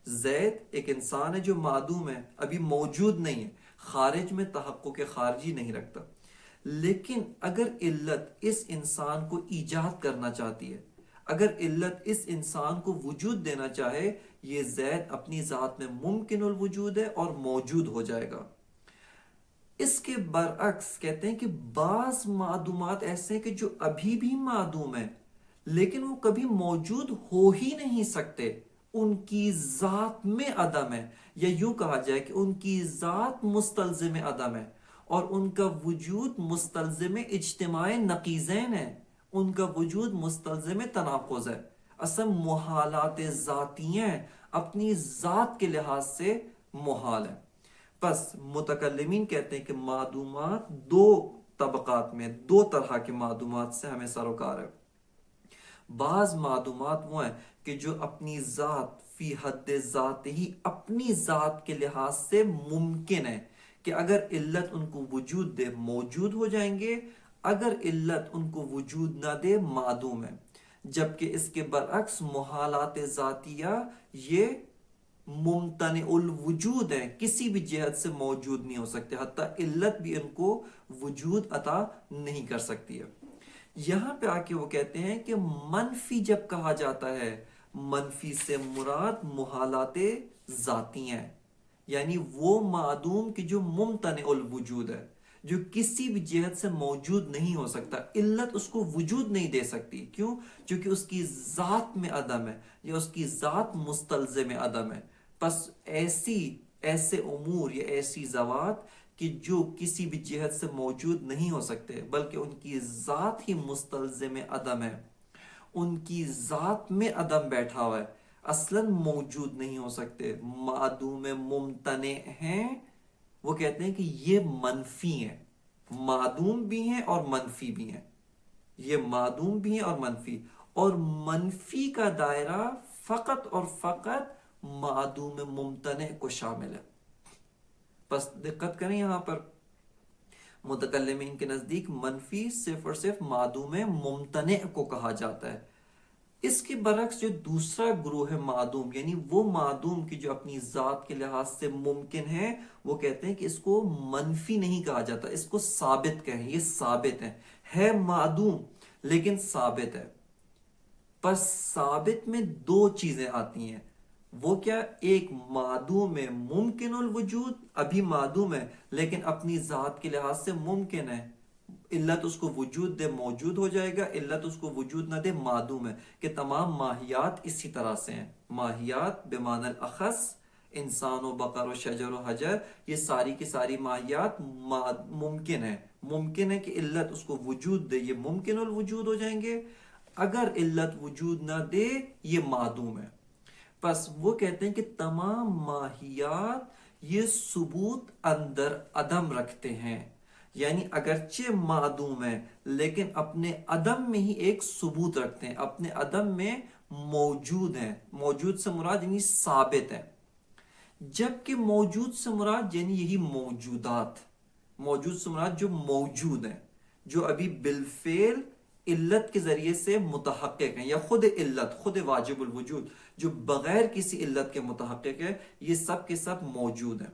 زید ایک انسان ہے جو معدوم ہے، ابھی موجود نہیں ہے، خارج میں تحقق خارجی نہیں رکھتا، لیکن اگر علت اس انسان کو ایجاد کرنا چاہتی ہے، اگر علت اس انسان کو وجود دینا چاہے، یہ زید اپنی ذات میں ممکن الوجود ہے اور موجود ہو جائے گا۔ اس کے برعکس کہتے ہیں کہ بعض معدومات ایسے ہیں کہ جو ابھی بھی معدوم ہیں، لیکن وہ کبھی موجود ہو ہی نہیں سکتے، ان کی ذات میں عدم ہے، یا یوں کہا جائے کہ ان کی ذات مستلزم عدم ہے، اور ان کا وجود مستلزم اجتماع نقیضین ہے، ان کا وجود مستلزم تناقض ہے، اصل محالات ذاتی ہیں، اپنی ذات کے لحاظ سے محال ہے۔ پس متکلمین کہتے ہیں کہ معدومات دو طبقات میں، دو طرح کے معدومات سے ہمیں سروکار ہے۔ بعض معدومات وہ ہیں کہ جو اپنی ذات فی حد ذات ہی، اپنی ذات کے لحاظ سے ممکن ہے کہ اگر علت ان کو وجود دے موجود ہو جائیں گے، اگر علت ان کو وجود نہ دے معدوم ہے۔ جبکہ اس کے برعکس محالات ذاتیہ یہ ممتنع الوجود ہیں، کسی بھی جہت سے موجود نہیں ہو سکتے، حتیٰ علت بھی ان کو وجود عطا نہیں کر سکتی ہے۔ یہاں پہ آ کے وہ کہتے ہیں کہ منفی جب کہا جاتا ہے، منفی سے مراد محالات ذاتی ہیں، یعنی وہ معدوم کی جو ممتنع الوجود ہے، جو کسی بھی جہت سے موجود نہیں ہو سکتا. علت اس کو وجود نہیں دے سکتی. کیوں؟ چونکہ اس کی ذات میں عدم ہے یا اس کی ذات مستلزم عدم ہے. پس ایسے امور یا ایسی ذوات کہ جو کسی بھی جہت سے موجود نہیں ہو سکتے بلکہ ان کی ذات ہی مستلزم عدم ہے، ان کی ذات میں عدم بیٹھا ہوا ہے، اصلاً موجود نہیں ہو سکتے، معدوم ممتنع ہیں. وہ کہتے ہیں کہ یہ منفی ہیں. معدوم بھی ہیں اور منفی بھی ہیں. یہ معدوم بھی ہیں اور منفی. اور منفی کا دائرہ فقط اور فقط معدوم ممتنع کو شامل ہے. بس دقت کریں یہاں پر، متکلمین کے نزدیک منفی صرف اور صرف معدوم ممتنع کو کہا جاتا ہے. اس کے برعکس جو دوسرا گروہ ہے معدوم، یعنی وہ معدوم کی جو اپنی ذات کے لحاظ سے ممکن ہے، وہ کہتے ہیں کہ اس کو منفی نہیں کہا جاتا، اس کو ثابت کہیں. یہ ثابت ہے معدوم لیکن ثابت ہے. پس ثابت میں دو چیزیں آتی ہیں. وہ کیا؟ ایک معدوم ہے ممکن الوجود، ابھی معدوم ہے لیکن اپنی ذات کے لحاظ سے ممکن ہے. علت اس کو وجود دے موجود ہو جائے گا، علت اس کو وجود نہ دے معدوم ہے. کہ تمام ماہیات اسی طرح سے ہیں. ماہیات بمعنی الاخص انسان و بقر و شجر و حجر، یہ ساری کی ساری ماہیات ممکن ہے. ممکن ہے کہ علت اس کو وجود دے، یہ ممکن الوجود ہو جائیں گے. اگر علت وجود نہ دے یہ معدوم ہے. پس وہ کہتے ہیں کہ تمام ماہیات یہ ثبوت اندر عدم رکھتے ہیں. یعنی اگرچہ معدوم ہے لیکن اپنے عدم میں ہی ایک ثبوت رکھتے ہیں، اپنے عدم میں موجود ہیں. موجود سے مراد یعنی ثابت ہے. جبکہ موجود سے مراد یعنی یہی موجودات، موجود سے مراد جو موجود ہیں، جو ابھی بالفعل علت کے ذریعے سے متحقق ہیں، یا خود علت، خود واجب الوجود جو بغیر کسی علت کے متحقق ہے، یہ سب کے سب موجود ہیں.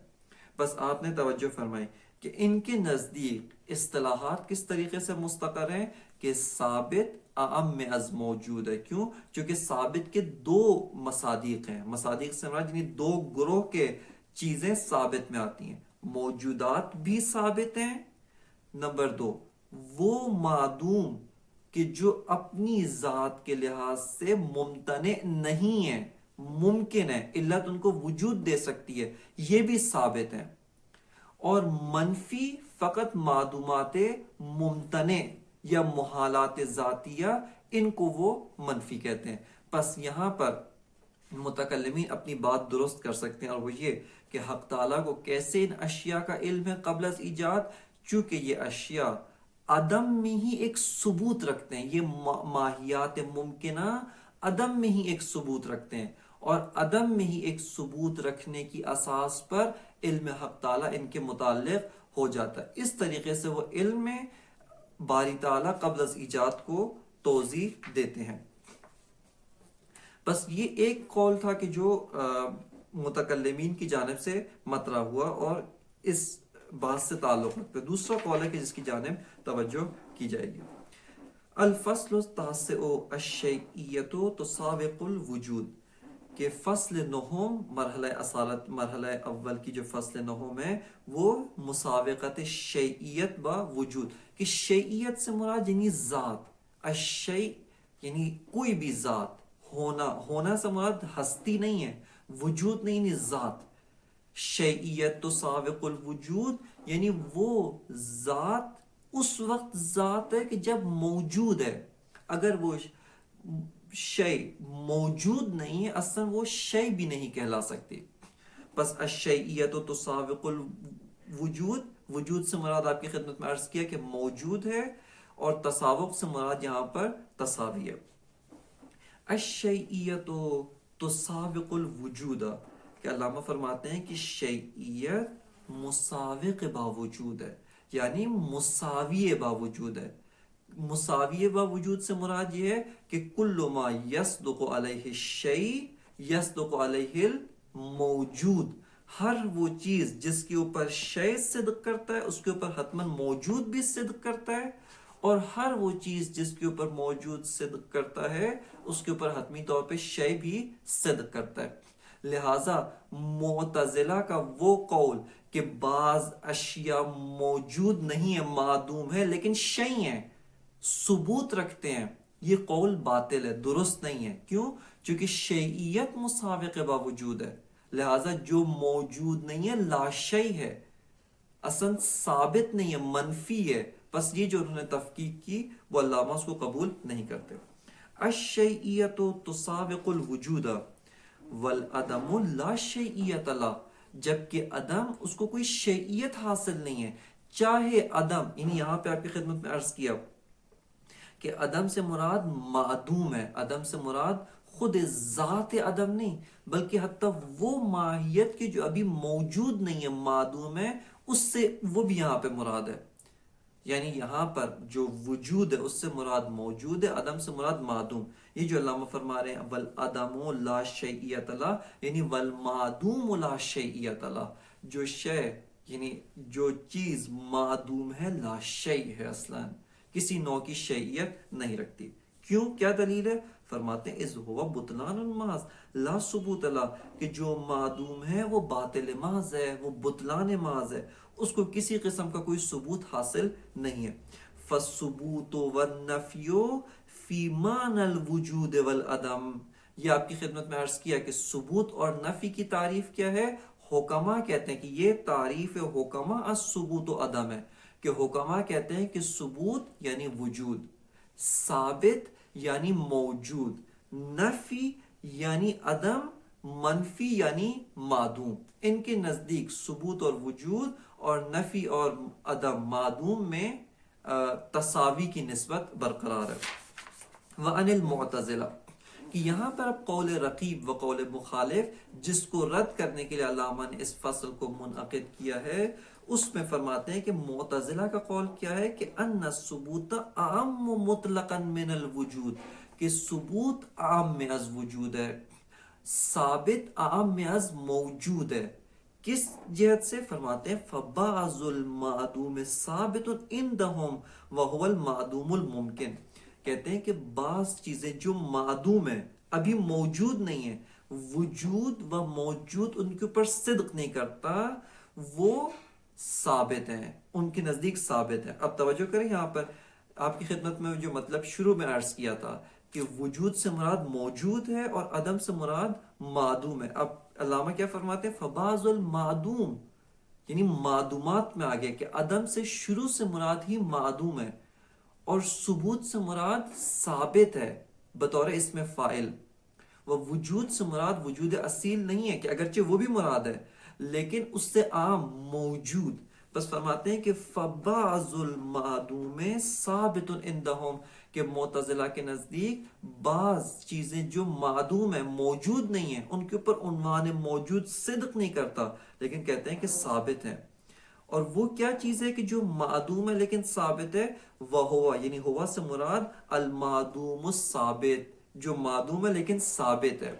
بس آپ نے توجہ فرمائی کہ ان کے نزدیک اصطلاحات کس طریقے سے مستقر ہیں کہ ثابت اعم از موجود ہے. کیوں؟ چونکہ ثابت کے دو مصادیق ہیں. مصادیق سے مراد یعنی دو گروہ کے چیزیں ثابت میں آتی ہیں. موجودات بھی ثابت ہیں. نمبر دو، وہ معدوم کہ جو اپنی ذات کے لحاظ سے ممتنع نہیں ہے، ممکن ہے، علت ان کو وجود دے سکتی ہے، یہ بھی ثابت ہے. اور منفی فقط معدومات ممتنع یا محالات ذاتیہ، ان کو وہ منفی کہتے ہیں. پس یہاں پر متکلمین اپنی بات درست کر سکتے ہیں، اور وہ یہ کہ حق تعالیٰ کو کیسے ان اشیاء کا علم ہے قبل از ایجاد، چونکہ یہ اشیاء عدم میں ہی ایک ثبوت رکھتے ہیں. یہ ماہیات ممکنہ عدم میں ہی ایک ثبوت رکھتے ہیں، اور عدم میں ہی ایک ثبوت رکھنے کی اساس پر علم حق تعالیٰ ان کے متعلق ہو جاتا ہے. اس طریقے سے وہ علم میں باری تعالیٰ قبل از ایجاد کو توضیح دیتے ہیں. بس یہ ایک قول تھا کہ جو متکلمین کی جانب سے مطرح ہوا اور اس بات سے تعلق رکھتا ہے. دوسرا قول ہے کہ جس کی جانب توجہ کی جائے گی. الفصل التاسع الشیئیۃ تسابق الوجود، کہ فصل نہم مرحلہ اصالت، مرحلہ اول کی جو فصل نہم ہے وہ مسابقت شیئیت با وجود، کہ شیئیت سے مراد یعنی ذات، الشیء یعنی کوئی بھی ذات، ہونا سے مراد ہستی نہیں ہے، وجود نہیں، یعنی ذات. شیئیت تسابق الوجود یعنی وہ ذات اس وقت ذات ہے کہ جب موجود ہے. اگر وہ شے موجود نہیں ہے اصلا وہ شے بھی نہیں کہلا سکتی. پس الشیئیت تسابق الوجود، وجود سے مراد آپ کی خدمت میں عرض کیا کہ موجود ہے، اور تسابق سے مراد یہاں پر تساوی ہے. الشیئیت تسابق الوجود، کہ علامہ فرماتے ہیں کہ شیئیت مسابق باوجود ہے، یعنی مساوی باوجود ہے. مساوی باوجود سے مراد یہ ہے کہ کل ما یصدق علیہ الشیء یصدق علیہ الموجود، ہر وہ چیز جس کے اوپر شیء صدق کرتا ہے اس کے اوپر حتماً موجود بھی صدق کرتا ہے، اور ہر وہ چیز جس کے اوپر موجود صدق کرتا ہے اس کے اوپر حتمی طور پہ شیء بھی صدق کرتا ہے. لہٰذا معتزلہ کا وہ قول کہ بعض اشیاء موجود نہیں ہیں، معدوم ہے لیکن شیء ہیں، ثبوت رکھتے ہیں، یہ قول باطل ہے، درست نہیں ہے۔ کیوں؟ چونکہ شیعیت مساوق باوجود ہے، لہٰذا جو موجود نہیں ہے لا شیء ہے، اصلا ثابت نہیں ہے، منفی ہے۔ بس یہ جو انہوں نے تفکیک کی وہ علامہ اس کو قبول نہیں کرتے۔ الشیعیت تسابق الوجود والعدم لا شیعیت لا، جبکہ عدم اس کو کوئی شیعیت حاصل نہیں ہے، چاہے عدم، یعنی یہاں پہ آپ کی خدمت میں عرض کیا کہ عدم سے مراد معدوم ہے، عدم سے مراد خود ذات عدم نہیں، بلکہ حتیٰ وہ ماہیت کی جو ابھی موجود نہیں ہے، معدوم ہے، اس سے وہ بھی یہاں پہ مراد ہے۔ یعنی یہاں پر جو وجود ہے اس سے مراد موجود ہے، عدم سے مراد معدوم۔ یہ جو علامہ فرما رہے ہیں والعدم لا شیعیت لا، یعنی والمعدوم لا شیعیت لا، جو شے یعنی جو چیز معدوم ہے لا شیء ہے، اصلا کسی نوع کی شیعیت نہیں رکھتی۔ کیوں؟ کیا دلیل ہے؟ فرماتے ہیں اذ ہوا بطلان محض لا ثبوت لا، کہ جو معدوم ہے وہ باطل محض ہے، وہ بطلان محض ہے، اس کو کسی قسم کا کوئی ثبوت حاصل نہیں ہے۔ فالثبوت والنفی فی معنی الوجود والعدم، یہ آپ کی خدمت میں عرض کیا کہ ثبوت اور نفی کی تعریف کیا ہے؟ حکما کہتے ہیں کہ یہ تعریف حکما الثبوت و عدم ہے، کہ حکما کہتے ہیں کہ ثبوت یعنی وجود، ثابت یعنی موجود، نفی یعنی عدم، منفی یعنی معدوم۔ ان کے نزدیک ثبوت اور وجود اور نفی اور عدم معدوم میں تساوی کی نسبت برقرار ہے۔ وعن المعتزلہ، کہ یہاں پر اب قول رقیب و قول مخالف جس کو رد کرنے کے لیے علامہ نے اس فصل کو منعقد کیا ہے، اس میں فرماتے ہیں کہ معتزلہ کا قول کیا ہے کہ ان الثبوت اعم مطلقا من الوجود، کہ ثبوت عام میں از وجود ہے، ثابت عام میں از موجود ہے۔ کس جہت سے؟ فرماتے ہیں فبعض المعدوم ثابت عندهم وهو المعدوم الممکن، کہتے ہیں کہ بعض چیزیں جو معدوم ہیں، ابھی موجود نہیں ہیں، وجود و موجود ان کے اوپر صدق نہیں کرتا، وہ ثابت ہیں، ان کے نزدیک ثابت ہے۔ اب توجہ کریں، یہاں پر آپ کی خدمت میں جو مطلب شروع میں عرض کیا تھا کہ وجود سے مراد موجود ہے اور عدم سے مراد معدوم ہے۔ اب علامہ کیا فرماتے ہیں؟ فبعض المعدوم، یعنی معدومات میں آگے کہ عدم سے شروع سے مراد ہی معدوم ہے، اور ثبوت سے مراد ثابت ہے بطور اسم فاعل، وہ وجود سے مراد وجود اصیل نہیں ہے، کہ اگرچہ وہ بھی مراد ہے لیکن اس سے عام موجود۔ بس فرماتے ہیں کہ فبعض المعدوم ثابت عندهم، کہ معتزلہ کے نزدیک بعض چیزیں جو معدوم ہیں، موجود نہیں ہیں، ان کے اوپر عنوان موجود صدق نہیں کرتا، لیکن کہتے ہیں کہ ثابت ہیں۔ اور وہ کیا چیز ہے کہ جو معدوم ہے لیکن ثابت ہے؟ وہوا، یعنی ہوا سے مراد المعدوم الثابت، جو معدوم ہے لیکن ثابت ہے۔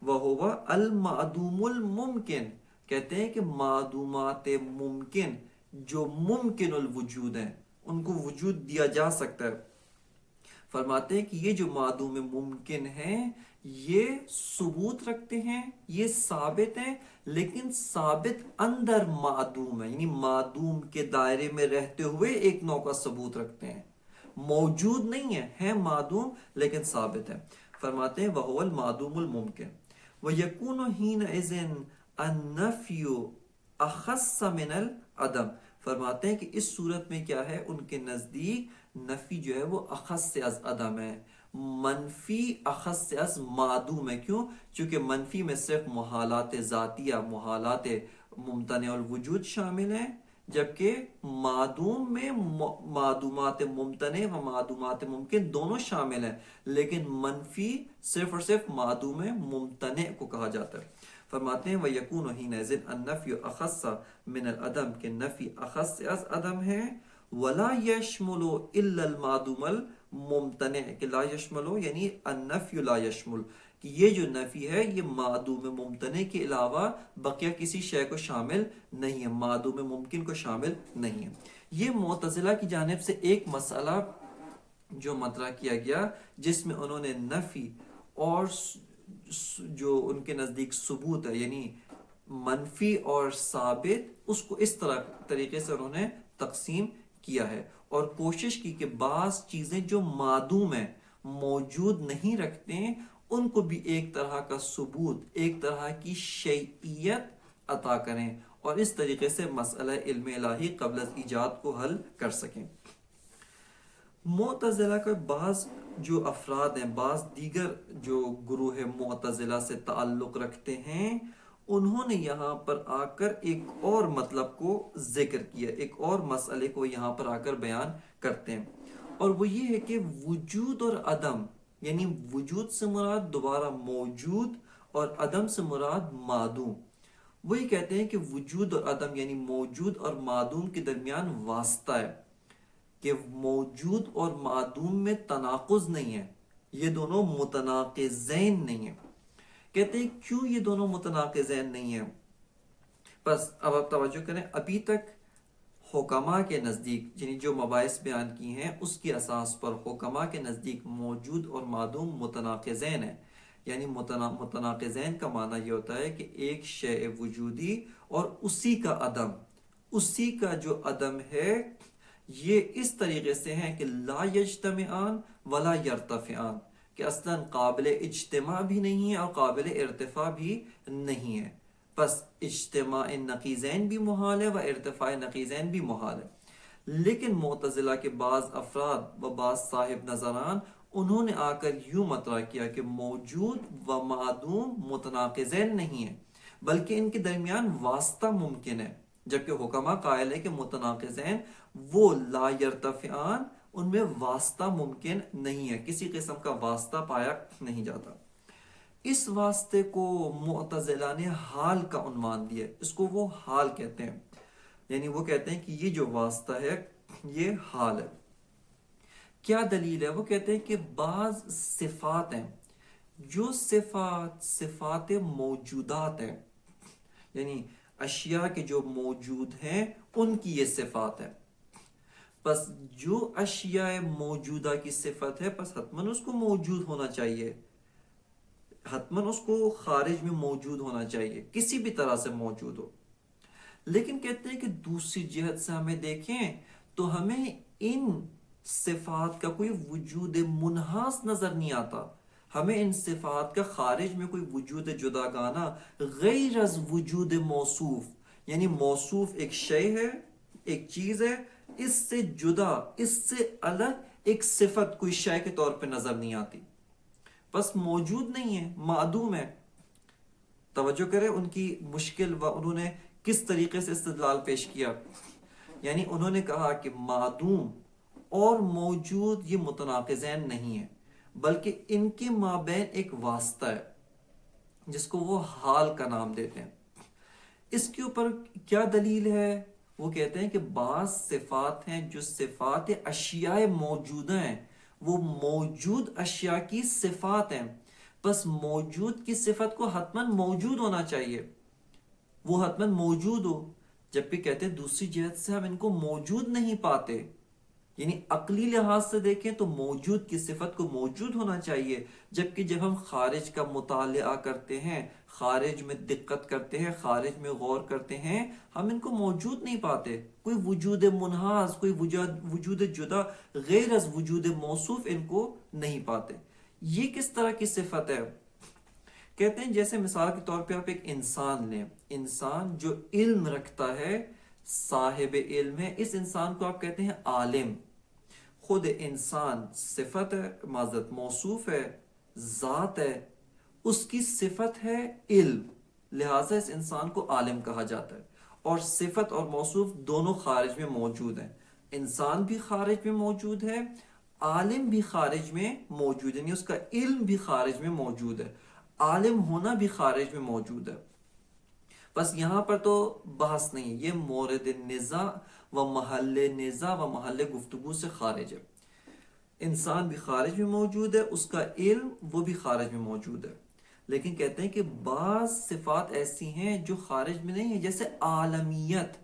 وہوا المعدوم الممکن، کہتے ہیں کہ معدومات ممکن جو ممکن الوجود ہیں، ان کو وجود دیا جا سکتا ہے۔ فرماتے ہیں کہ یہ جو معدوم ممکن ہیں یہ ثبوت رکھتے ہیں، یہ ثابت ہیں، لیکن ثابت اندر معدوم ہے، یعنی معدوم کے دائرے میں رہتے ہوئے ایک نوع کا ثبوت رکھتے ہیں، موجود نہیں ہے معدوم لیکن ثابت ہے۔ فرماتے ہیں وَهُوَ الْمَعْدُومُ الْمُمْكِنُ وَيَكُونُ حِينَئِذٍ النَّفْيُ أَخَصَّ مِنَ الْعَدَمِ، فرماتے ہیں کہ اس صورت میں کیا ہے، ان کے نزدیک نفی جو ہے وہ اخص سے از عدم ہے، منفی اخص سے از معدوم ہے۔ کیوں؟ چونکہ منفی میں صرف محالات ذاتیہ، محالات ممتنع الوجود شامل ہیں، جبکہ معدوم میں معدومات ممتنع و معدومات ممکن دونوں شامل ہیں، لیکن منفی صرف اور صرف معدوم ممتنع کو کہا جاتا ہے۔ فرماتے ہیں وَيَكُونُ حِينَئِذٍ النَّفْيُ أَخَصَّ مِنَ الْعَدَمِ، کہ نفی اخص سے از عدم ہے۔ وَلَا يَشْمُلُ إِلَّا الْمَعْدُومَ الْمُمْتَنِعِ، کہ لا يشملو یعنی النفی لا یشمل، کہ یہ جو نفی ہے یہ معدوم ممتنع کے علاوہ بقیہ کسی شے کو شامل نہیں ہے، معدوم ممکن کو شامل نہیں ہے۔ یہ معتزلہ کی جانب سے ایک مسئلہ جو مطرح کیا گیا جس میں انہوں نے نفی اور جو ان کے نزدیک ثبوت ہے، یعنی منفی اور ثابت، اس کو اس طریقے سے انہوں نے تقسیم کیا ہے، اور کوشش کی کہ بعض چیزیں جو معدوم ہیں، موجود نہیں رکھتے ہیں، ان کو بھی ایک طرح کا ثبوت، ایک طرح کی شیعیت عطا کریں، اور اس طریقے سے مسئلہ علم الہی قبل از ایجاد کو حل کر سکیں۔ معتزلہ کے بعض جو افراد ہیں، بعض دیگر جو گروہ معتزلہ سے تعلق رکھتے ہیں، انہوں نے یہاں پر آ کر ایک اور مطلب کو ذکر کیا، ایک اور مسئلے کو یہاں پر آ کر بیان کرتے ہیں، اور وہ یہ ہے کہ وجود اور عدم، یعنی وجود سے مراد دوبارہ موجود اور عدم سے مراد معدوم۔ وہ یہ کہتے ہیں کہ وجود اور عدم یعنی موجود اور معدوم کے درمیان واسطہ ہے، کہ موجود اور معدوم میں تناقض نہیں ہے، یہ دونوں متناقضین نہیں ہیں۔ کہتے ہیں کیوں یہ دونوں متناقضین نہیں ہیں؟ بس اب آپ توجہ کریں، ابھی تک حکماء کے نزدیک، یعنی جو مباحث بیان کی ہیں اس کی اساس پر حکماء کے نزدیک موجود اور معدوم متناقضین ہیں، یعنی متناقضین کا معنی یہ ہوتا ہے کہ ایک شیء وجودی اور اسی کا عدم، اسی کا جو عدم ہے یہ اس طریقے سے ہیں کہ لا یجتمعان ولا یرتفعان، کہ اصلاً قابل اجتماع بھی نہیں ہے اور قابل ارتفاع بھی نہیں ہے، بس اجتماع نقیضین بھی محال ہے و ارتفاع نقیضین بھی محال ہے۔ لیکن معتزلہ کے بعض افراد و بعض صاحب نظران، انہوں نے آ کر یوں مطرح کیا کہ موجود و معدوم متناقضین نہیں ہیں، بلکہ ان کے درمیان واسطہ ممکن ہے، جبکہ حکماء قائل ہے کہ متناقضین وہ لا یرتفعان، ان میں واسطہ ممکن نہیں ہے، کسی قسم کا واسطہ پایا نہیں جاتا۔ اس واسطے کو معتزلہ نے حال کا عنوان دیا، اس کو وہ حال کہتے ہیں، یعنی وہ کہتے ہیں کہ یہ جو واسطہ ہے یہ حال ہے۔ کیا دلیل ہے؟ وہ کہتے ہیں کہ بعض صفات ہیں، جو صفات موجودات ہیں، یعنی اشیاء کے جو موجود ہیں ان کی یہ صفات ہے، بس جو اشیاء موجودہ کی صفت ہے بس حتماً اس کو موجود ہونا چاہیے، حتماً اس کو خارج میں موجود ہونا چاہیے، کسی بھی طرح سے موجود ہو۔ لیکن کہتے ہیں کہ دوسری جہت سے ہمیں دیکھیں تو ہمیں ان صفات کا کوئی وجود منحاص نظر نہیں آتا، ہمیں ان صفات کا خارج میں کوئی وجود جداگانہ غیر از وجود موصوف، یعنی موصوف ایک شے ہے، ایک چیز ہے، اس سے جدا، اس سے الگ ایک صفت کوئی شے کے طور پہ نظر نہیں آتی، بس موجود نہیں ہے، معدوم ہے۔ توجہ کریں ان کی مشکل و انہوں نے کس طریقے سے استدلال پیش کیا، یعنی انہوں نے کہا کہ معدوم اور موجود یہ متناقضین نہیں ہیں، بلکہ ان کے مابین ایک واسطہ ہے جس کو وہ حال کا نام دیتے ہیں۔ اس کے اوپر کیا دلیل ہے؟ وہ کہتے ہیں کہ بعض صفات ہیں جو صفات اشیاء موجودہ ہیں، وہ موجود اشیاء کی صفات ہیں، بس موجود کی صفت کو حتماً موجود ہونا چاہیے، وہ حتماً موجود ہو، جبکہ کہتے ہیں دوسری جہت سے ہم ان کو موجود نہیں پاتے، یعنی عقلی لحاظ سے دیکھیں تو موجود کی صفت کو موجود ہونا چاہیے، جبکہ جب ہم خارج کا مطالعہ کرتے ہیں، خارج میں دقت کرتے ہیں، خارج میں غور کرتے ہیں، ہم ان کو موجود نہیں پاتے، کوئی وجود منحاص، کوئی وجود جدا غیر از وجود موصوف ان کو نہیں پاتے۔ یہ کس طرح کی صفت ہے؟ کہتے ہیں جیسے مثال کے طور پہ آپ ایک انسان لیں، انسان جو علم رکھتا ہے، صاحب علم ہے، اس انسان کو آپ کہتے ہیں عالم۔ خود انسان صفت ہے، معذرت موصوف ہے، ذات ہے، اس کی صفت ہے علم، لہٰذا اس انسان کو عالم کہا جاتا ہے، اور صفت اور موصوف دونوں خارج میں موجود ہیں، انسان بھی خارج میں موجود ہے، عالم بھی خارج میں موجود ہے، یعنی اس کا علم بھی خارج میں موجود ہے، عالم ہونا بھی خارج میں موجود ہے۔ بس یہاں پر تو بحث نہیں، یہ مورد نزاع و محل نزاع و محل گفتگو سے خارج ہے، انسان بھی خارج میں موجود ہے، اس کا علم وہ بھی خارج میں موجود ہے۔ لیکن کہتے ہیں کہ بعض صفات ایسی ہیں جو خارج میں نہیں ہیں، جیسے عالمیت۔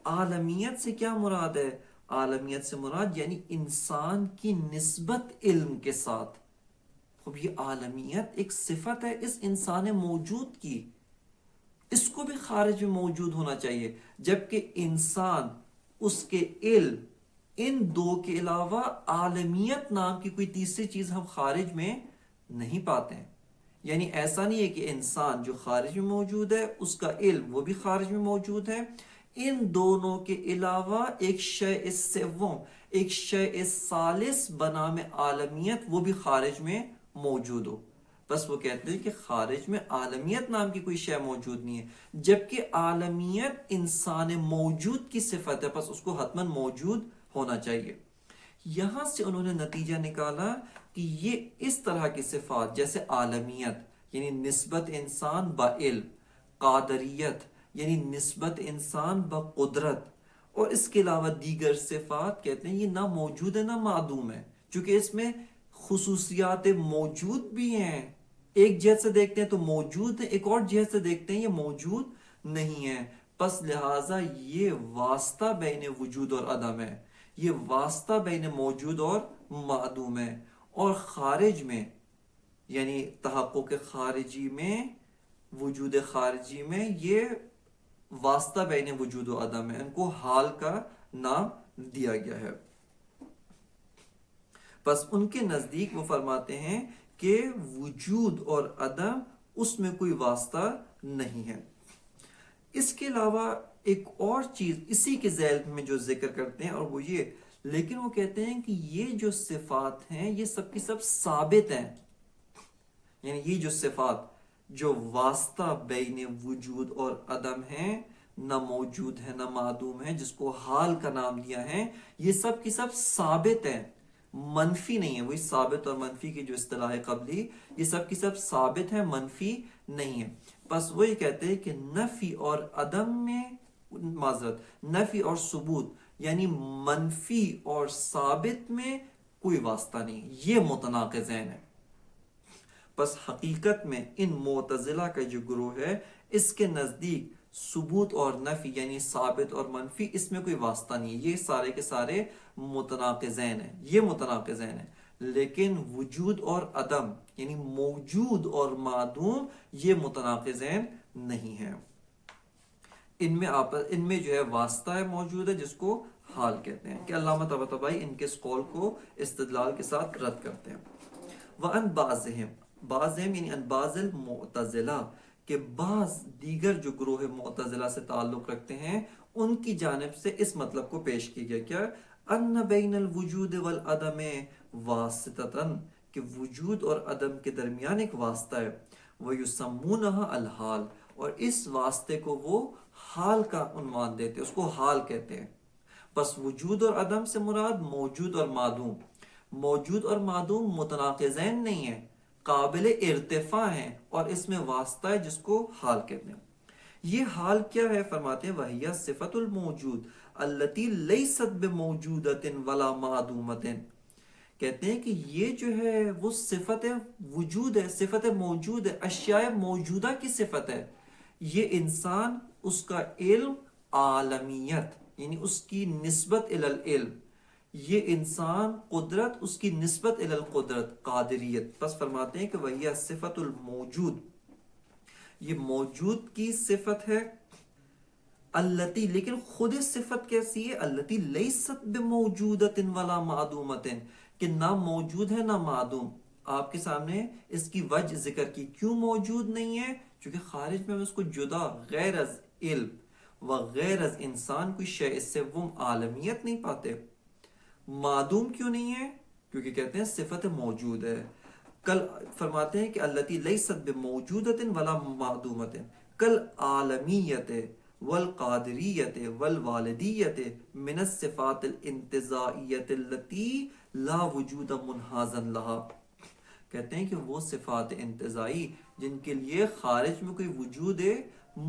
عالمیت سے کیا مراد ہے؟ عالمیت سے مراد یعنی انسان کی نسبت علم کے ساتھ، اب یہ عالمیت ایک صفت ہے اس انسان موجود کی، اس کو بھی خارج میں موجود ہونا چاہیے، جبکہ انسان، اس کے علم، ان دو کے علاوہ عالمیت نام کی کوئی تیسری چیز ہم خارج میں نہیں پاتے ہیں۔ یعنی ایسا نہیں ہے کہ انسان جو خارج میں موجود ہے اس کا علم وہ بھی خارج میں موجود ہے، ان دونوں کے علاوہ ایک شیء سوم، ایک شیء ثالث بنام عالمیت وہ بھی خارج میں موجود ہو۔ بس وہ کہتے ہیں کہ خارج میں عالمیت نام کی کوئی شے موجود نہیں ہے، جبکہ عالمیت انسان موجود کی صفت ہے، بس اس کو حتماً موجود ہونا چاہیے۔ یہاں سے انہوں نے نتیجہ نکالا کہ یہ اس طرح کی صفات جیسے عالمیت یعنی نسبت انسان با علم، قادریت یعنی نسبت انسان با قدرت، اور اس کے علاوہ دیگر صفات کہتے ہیں یہ نہ موجود ہے نہ معدوم ہے، چونکہ اس میں خصوصیات موجود بھی ہیں، ایک جہت سے دیکھتے ہیں تو موجود ہے، ایک اور جہت سے دیکھتے ہیں یہ موجود نہیں ہے، پس لہٰذا یہ واسطہ بین وجود اور عدم ہے، یہ واسطہ بین موجود اور معدوم ہے۔ اور خارج میں یعنی تحقق خارجی میں، وجود خارجی میں، یہ واسطہ بین وجود و عدم ہے، ان کو حال کا نام دیا گیا ہے۔ بس ان کے نزدیک وہ فرماتے ہیں کہ وجود اور عدم اس میں کوئی واسطہ نہیں ہے۔ اس کے علاوہ ایک اور چیز اسی کے ذیل میں جو ذکر کرتے ہیں اور وہ یہ، لیکن وہ کہتے ہیں کہ یہ جو صفات ہیں یہ سب کی سب ثابت ہیں، یعنی یہ جو صفات جو واسطہ بین وجود اور عدم ہیں، نہ موجود ہے نہ معدوم ہے، جس کو حال کا نام دیا ہے، یہ سب کی سب ثابت ہیں، منفی نہیں ہے۔ وہی ثابت اور منفی کی جو اصطلاح قبلی، یہ سب کی سب ثابت ہیں، منفی نہیں ہے۔ بس وہی کہتے ہیں کہ نفی اور عدم میں، معذرت، نفی اور ثبوت یعنی منفی اور ثابت میں کوئی واسطہ نہیں، یہ متناقضین ہے۔ بس حقیقت میں ان معتزلہ کا جو گروہ ہے اس کے نزدیک ثبوت اور نفی یعنی ثابت اور منفی اس میں کوئی واسطہ نہیں، یہ سارے کے سارے متناقضین ہیں، یہ متناقضین ہیں، لیکن وجود اور عدم یعنی موجود اور معدوم یہ متناقضین نہیں ہیں، ان میں جو ہے واسطہ ہے موجود ہے جس کو حال کہتے ہیں، کہ علامہ طباطبائی ان کے اس قول کو استدلال کے ساتھ رد کرتے ہیں۔ وَأَنْ بعضهم یعنی ان بعض المعتزلہ، کہ بعض دیگر جو گروہ معتزلہ سے تعلق رکھتے ہیں ان کی جانب سے اس مطلب کو پیش کی گیا، کیا ان بین الوجود والعدم واسطتاً، کہ وجود اور عدم کے درمیان ایک واسطہ ہے، وَيُسَمُّونَهَا الحال، اور اس واسطے کو وہ حال کا عنوان دیتے، اس کو حال کہتے ہیں۔ بس وجود اور عدم سے مراد موجود اور معدوم، موجود اور معدوم متناقضین نہیں ہیں، قابل ارتفاع ہیں، اور اس میں واسطہ ہے جس کو حال کہتے ہیں۔ یہ حال کیا ہے؟ فرماتے ہیں وَهِيَ صِفَةُ الْمَوْجُودِ الَّتِي لَيْسَتْ بِمَوْجُودَةٍ وَلَا مَعْدُومَةٍ، کہتے ہیں کہ یہ جو ہے وہ صفت وجود ہے، صفت موجود ہے، اشیاء موجودہ کی صفت ہے۔ یہ انسان، اس کا علم عالمیت یعنی اس کی نسبت الی العلم، یہ انسان قدرت، اس کی نسبت الی القدرت، قادریت۔ بس فرماتے ہیں کہ وہی صفت الموجود، یہ موجود کی صفت ہے، التی، لیکن خود صفت کیسی ہے؟ التی لیست بموجودۃ ولا معدومۃ، کہ نہ موجود ہے نہ معدوم۔ آپ کے سامنے اس کی وجہ ذکر کی، کیوں موجود نہیں ہے؟ چونکہ خارج میں ہم اس کو جدا، غیر از علم و غیر از انسان کوئی شیء سوم عالمیت نہیں پاتے۔ معدوم کیوں نہیں ہے؟ کیونکہ کہتے ہیں صفت موجود ہے۔ کل فرماتے ہیں کہ التی لیست بموجودۃ ولا معدومۃ کل عالمیت والقادریت والوالدیت من الصفات الانتزاعیت التي لا وجود منحازا لها، کہتے ہیں کہ وہ صفات انتزاعی جن کے لیے خارج میں کوئی وجود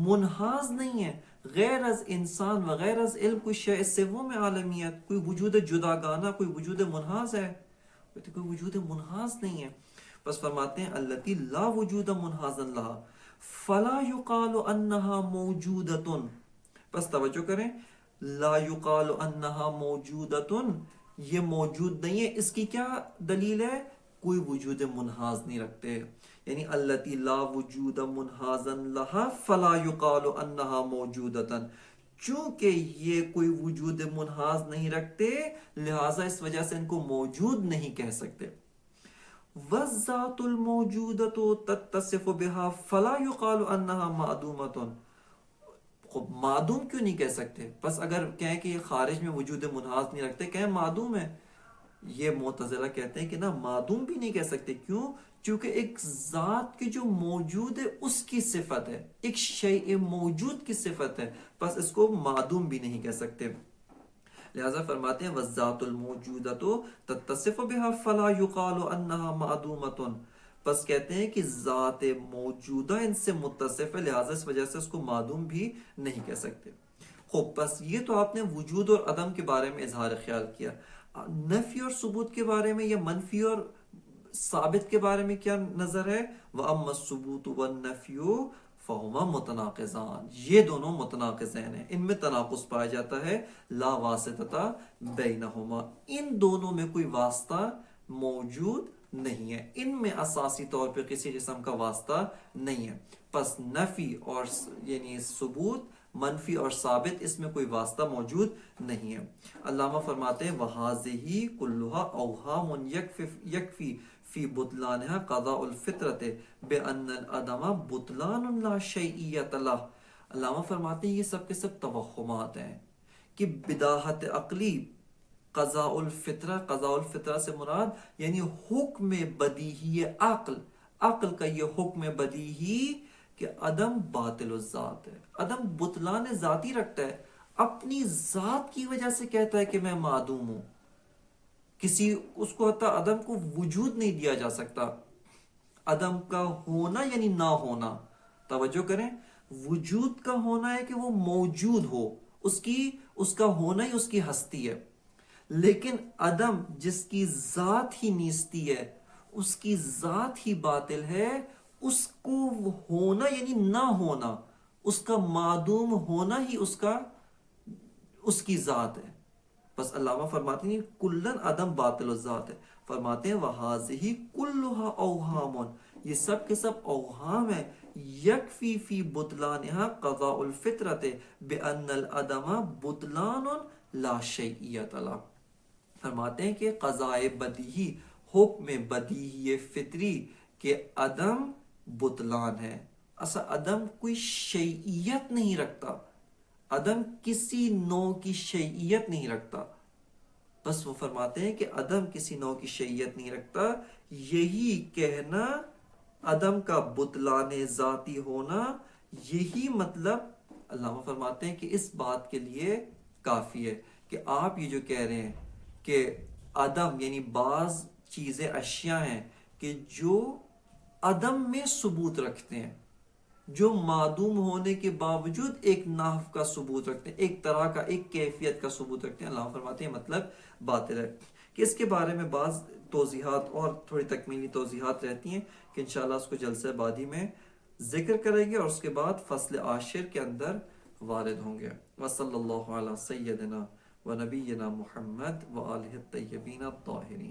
منحاز نہیں ہے، غیر از انسان و غیر از علم کوئی شیء سوم عالمیت، کوئی وجود جداگانہ، کوئی وجود منحاز ہے، کوئی وجود منحاز نہیں ہے۔ بس فرماتے ہیں التی لا وجود منحازا لها فلا يقال انها موجودۃ، بس توجہ کریں، لا يقال انها موجودۃ، یہ موجود نہیں ہے، اس کی کیا دلیل ہے؟ کوئی وجود منحاز نہیں رکھتے، یعنی التی لا وجود منحازا لہا فلا یقال انہا موجودتا، چونکہ یہ کوئی وجود منحاز نہیں رکھتے لہٰذا اس وجہ سے ان کو موجود نہیں کہہ سکتے۔ والذات الموجودۃ تتصف بها فلا يقال انها معدومۃ، خب معدوم کیوں نہیں کہہ سکتے؟ بس اگر کہیں کہ یہ خارج میں وجود منحاز نہیں رکھتے، کہیں معدوم ہے۔ یہ معتزلہ کہتے ہیں کہ نہ، معدوم بھی نہیں کہہ سکتے، کیوں؟ چونکہ ایک ذات کی جو موجود ہے اس کی صفت ہے، ایک شیء موجود کی صفت ہے، بس اس کو معدوم بھی نہیں کہہ سکتے۔ لہذا فرماتے ہیں والذات الموجودۃ تتصف بها فلا يقال انها معدومۃ، بس کہتے ہیں کہ ذات موجودہ ان سے متصف ہے، لہذا اس وجہ سے اس کو معدوم بھی نہیں کہہ سکتے۔ خوب، بس یہ تو آپ نے وجود اور عدم کے بارے میں اظہار خیال کیا۔ نفی اور ثبوت کے بارے میں یا منفی اور ثابت کے بارے میں کیا نظر ہے؟ وَأَمَّا الثُّبُوتُ وَالنَّفْيُ فَهُمَا مُتَنَاقِضَانِ، یہ دونوں متناقضین ہیں، ان میں تناقض پایا جاتا ہے۔ لا واسطہ بینہما، ان دونوں میں کوئی واسطہ موجود نہیں ہے، ان میں اساسی طور پہ کسی قسم کا واسطہ نہیں ہے۔ پس نفی اور یعنی ثبوت، منفی اور ثابت، اس میں کوئی واسطہ موجود نہیں ہے۔ علامہ فرماتے ہیں وَهَذِهِ كُلُّهَا أَوْهَامٌ يَكْفِي فِي بُطْلَانِهَا قَضَاءُ الْفِطْرَةِ بِأَنَّ الْعَدَمَ بُطْلَانٌ لَا شَيْئِيَّةَ لَهُ۔ علامہ فرماتے ہیں یہ سب کے سب توہمات ہیں کہ بداہت عقلی، قضاء الفطرہ، قضاء الفطرہ سے مراد یعنی حکم بدیہی عقل، عقل کا یہ حکم بدیہی کہ عدم باطل الذات ہے، عدم بطلان ذاتی رکھتا ہے، اپنی ذات کی وجہ سے کہتا ہے کہ میں معدوم ہوں، کسی اس کو حتی عدم کو وجود نہیں دیا جا سکتا۔ عدم کا ہونا یعنی نہ ہونا، توجہ کریں، وجود کا ہونا ہے کہ وہ موجود ہو، اس کا ہونا ہی اس کی ہستی ہے، لیکن عدم جس کی ذات ہی نیستی ہے، اس کی ذات ہی باطل ہے، اس کو ہونا یعنی نہ ہونا، اس کا معدوم ہونا ہی اس کی ذات ہے۔ بس علامہ فرماتے ہیں کلن عدم باطل الذات ہے، فرماتے ہیں وَهَذِهِ كُلُّهَا أَوْهَامٌ، یہ سب کے سب اوہام ہیں، یکفی فی بطلانها قضاء الفطرة بأن العدم بطلان لا شیئیت له، فرماتے ہیں کہ قضاء بدیہی، حکم بدیہی فطری کہ عدم بطلان ہے، اصلا عدم کوئی شیئیت نہیں رکھتا، عدم کسی نوع کی شیئیت نہیں رکھتا۔ بس وہ فرماتے ہیں کہ عدم کسی نوع کی شیئیت نہیں رکھتا، یہی کہنا عدم کا بطلان ذاتی ہونا، یہی مطلب علامہ فرماتے ہیں کہ اس بات کے لیے کافی ہے کہ آپ یہ جو کہہ رہے ہیں کہ عدم یعنی بعض چیزیں اشیاء ہیں کہ جو عدم میں ثبوت رکھتے ہیں، جو معدوم ہونے کے باوجود ایک نحو کا ثبوت رکھتے ہیں، ایک طرح کا، ایک کیفیت کا ثبوت رکھتے ہیں، اللہ فرماتے ہیں مطلب باطل ہے۔ کہ اس کے بارے میں بعض توضیحات اور تھوڑی تکمیلی توضیحات رہتی ہیں کہ انشاءاللہ اس کو جلسہ بعدی میں ذکر کریں گے، اور اس کے بعد فصل عاشر کے اندر وارد ہوں گے۔ وصلی اللہ علی سیدنا و نبینا محمد و آلہ الطیبین الطاہرین۔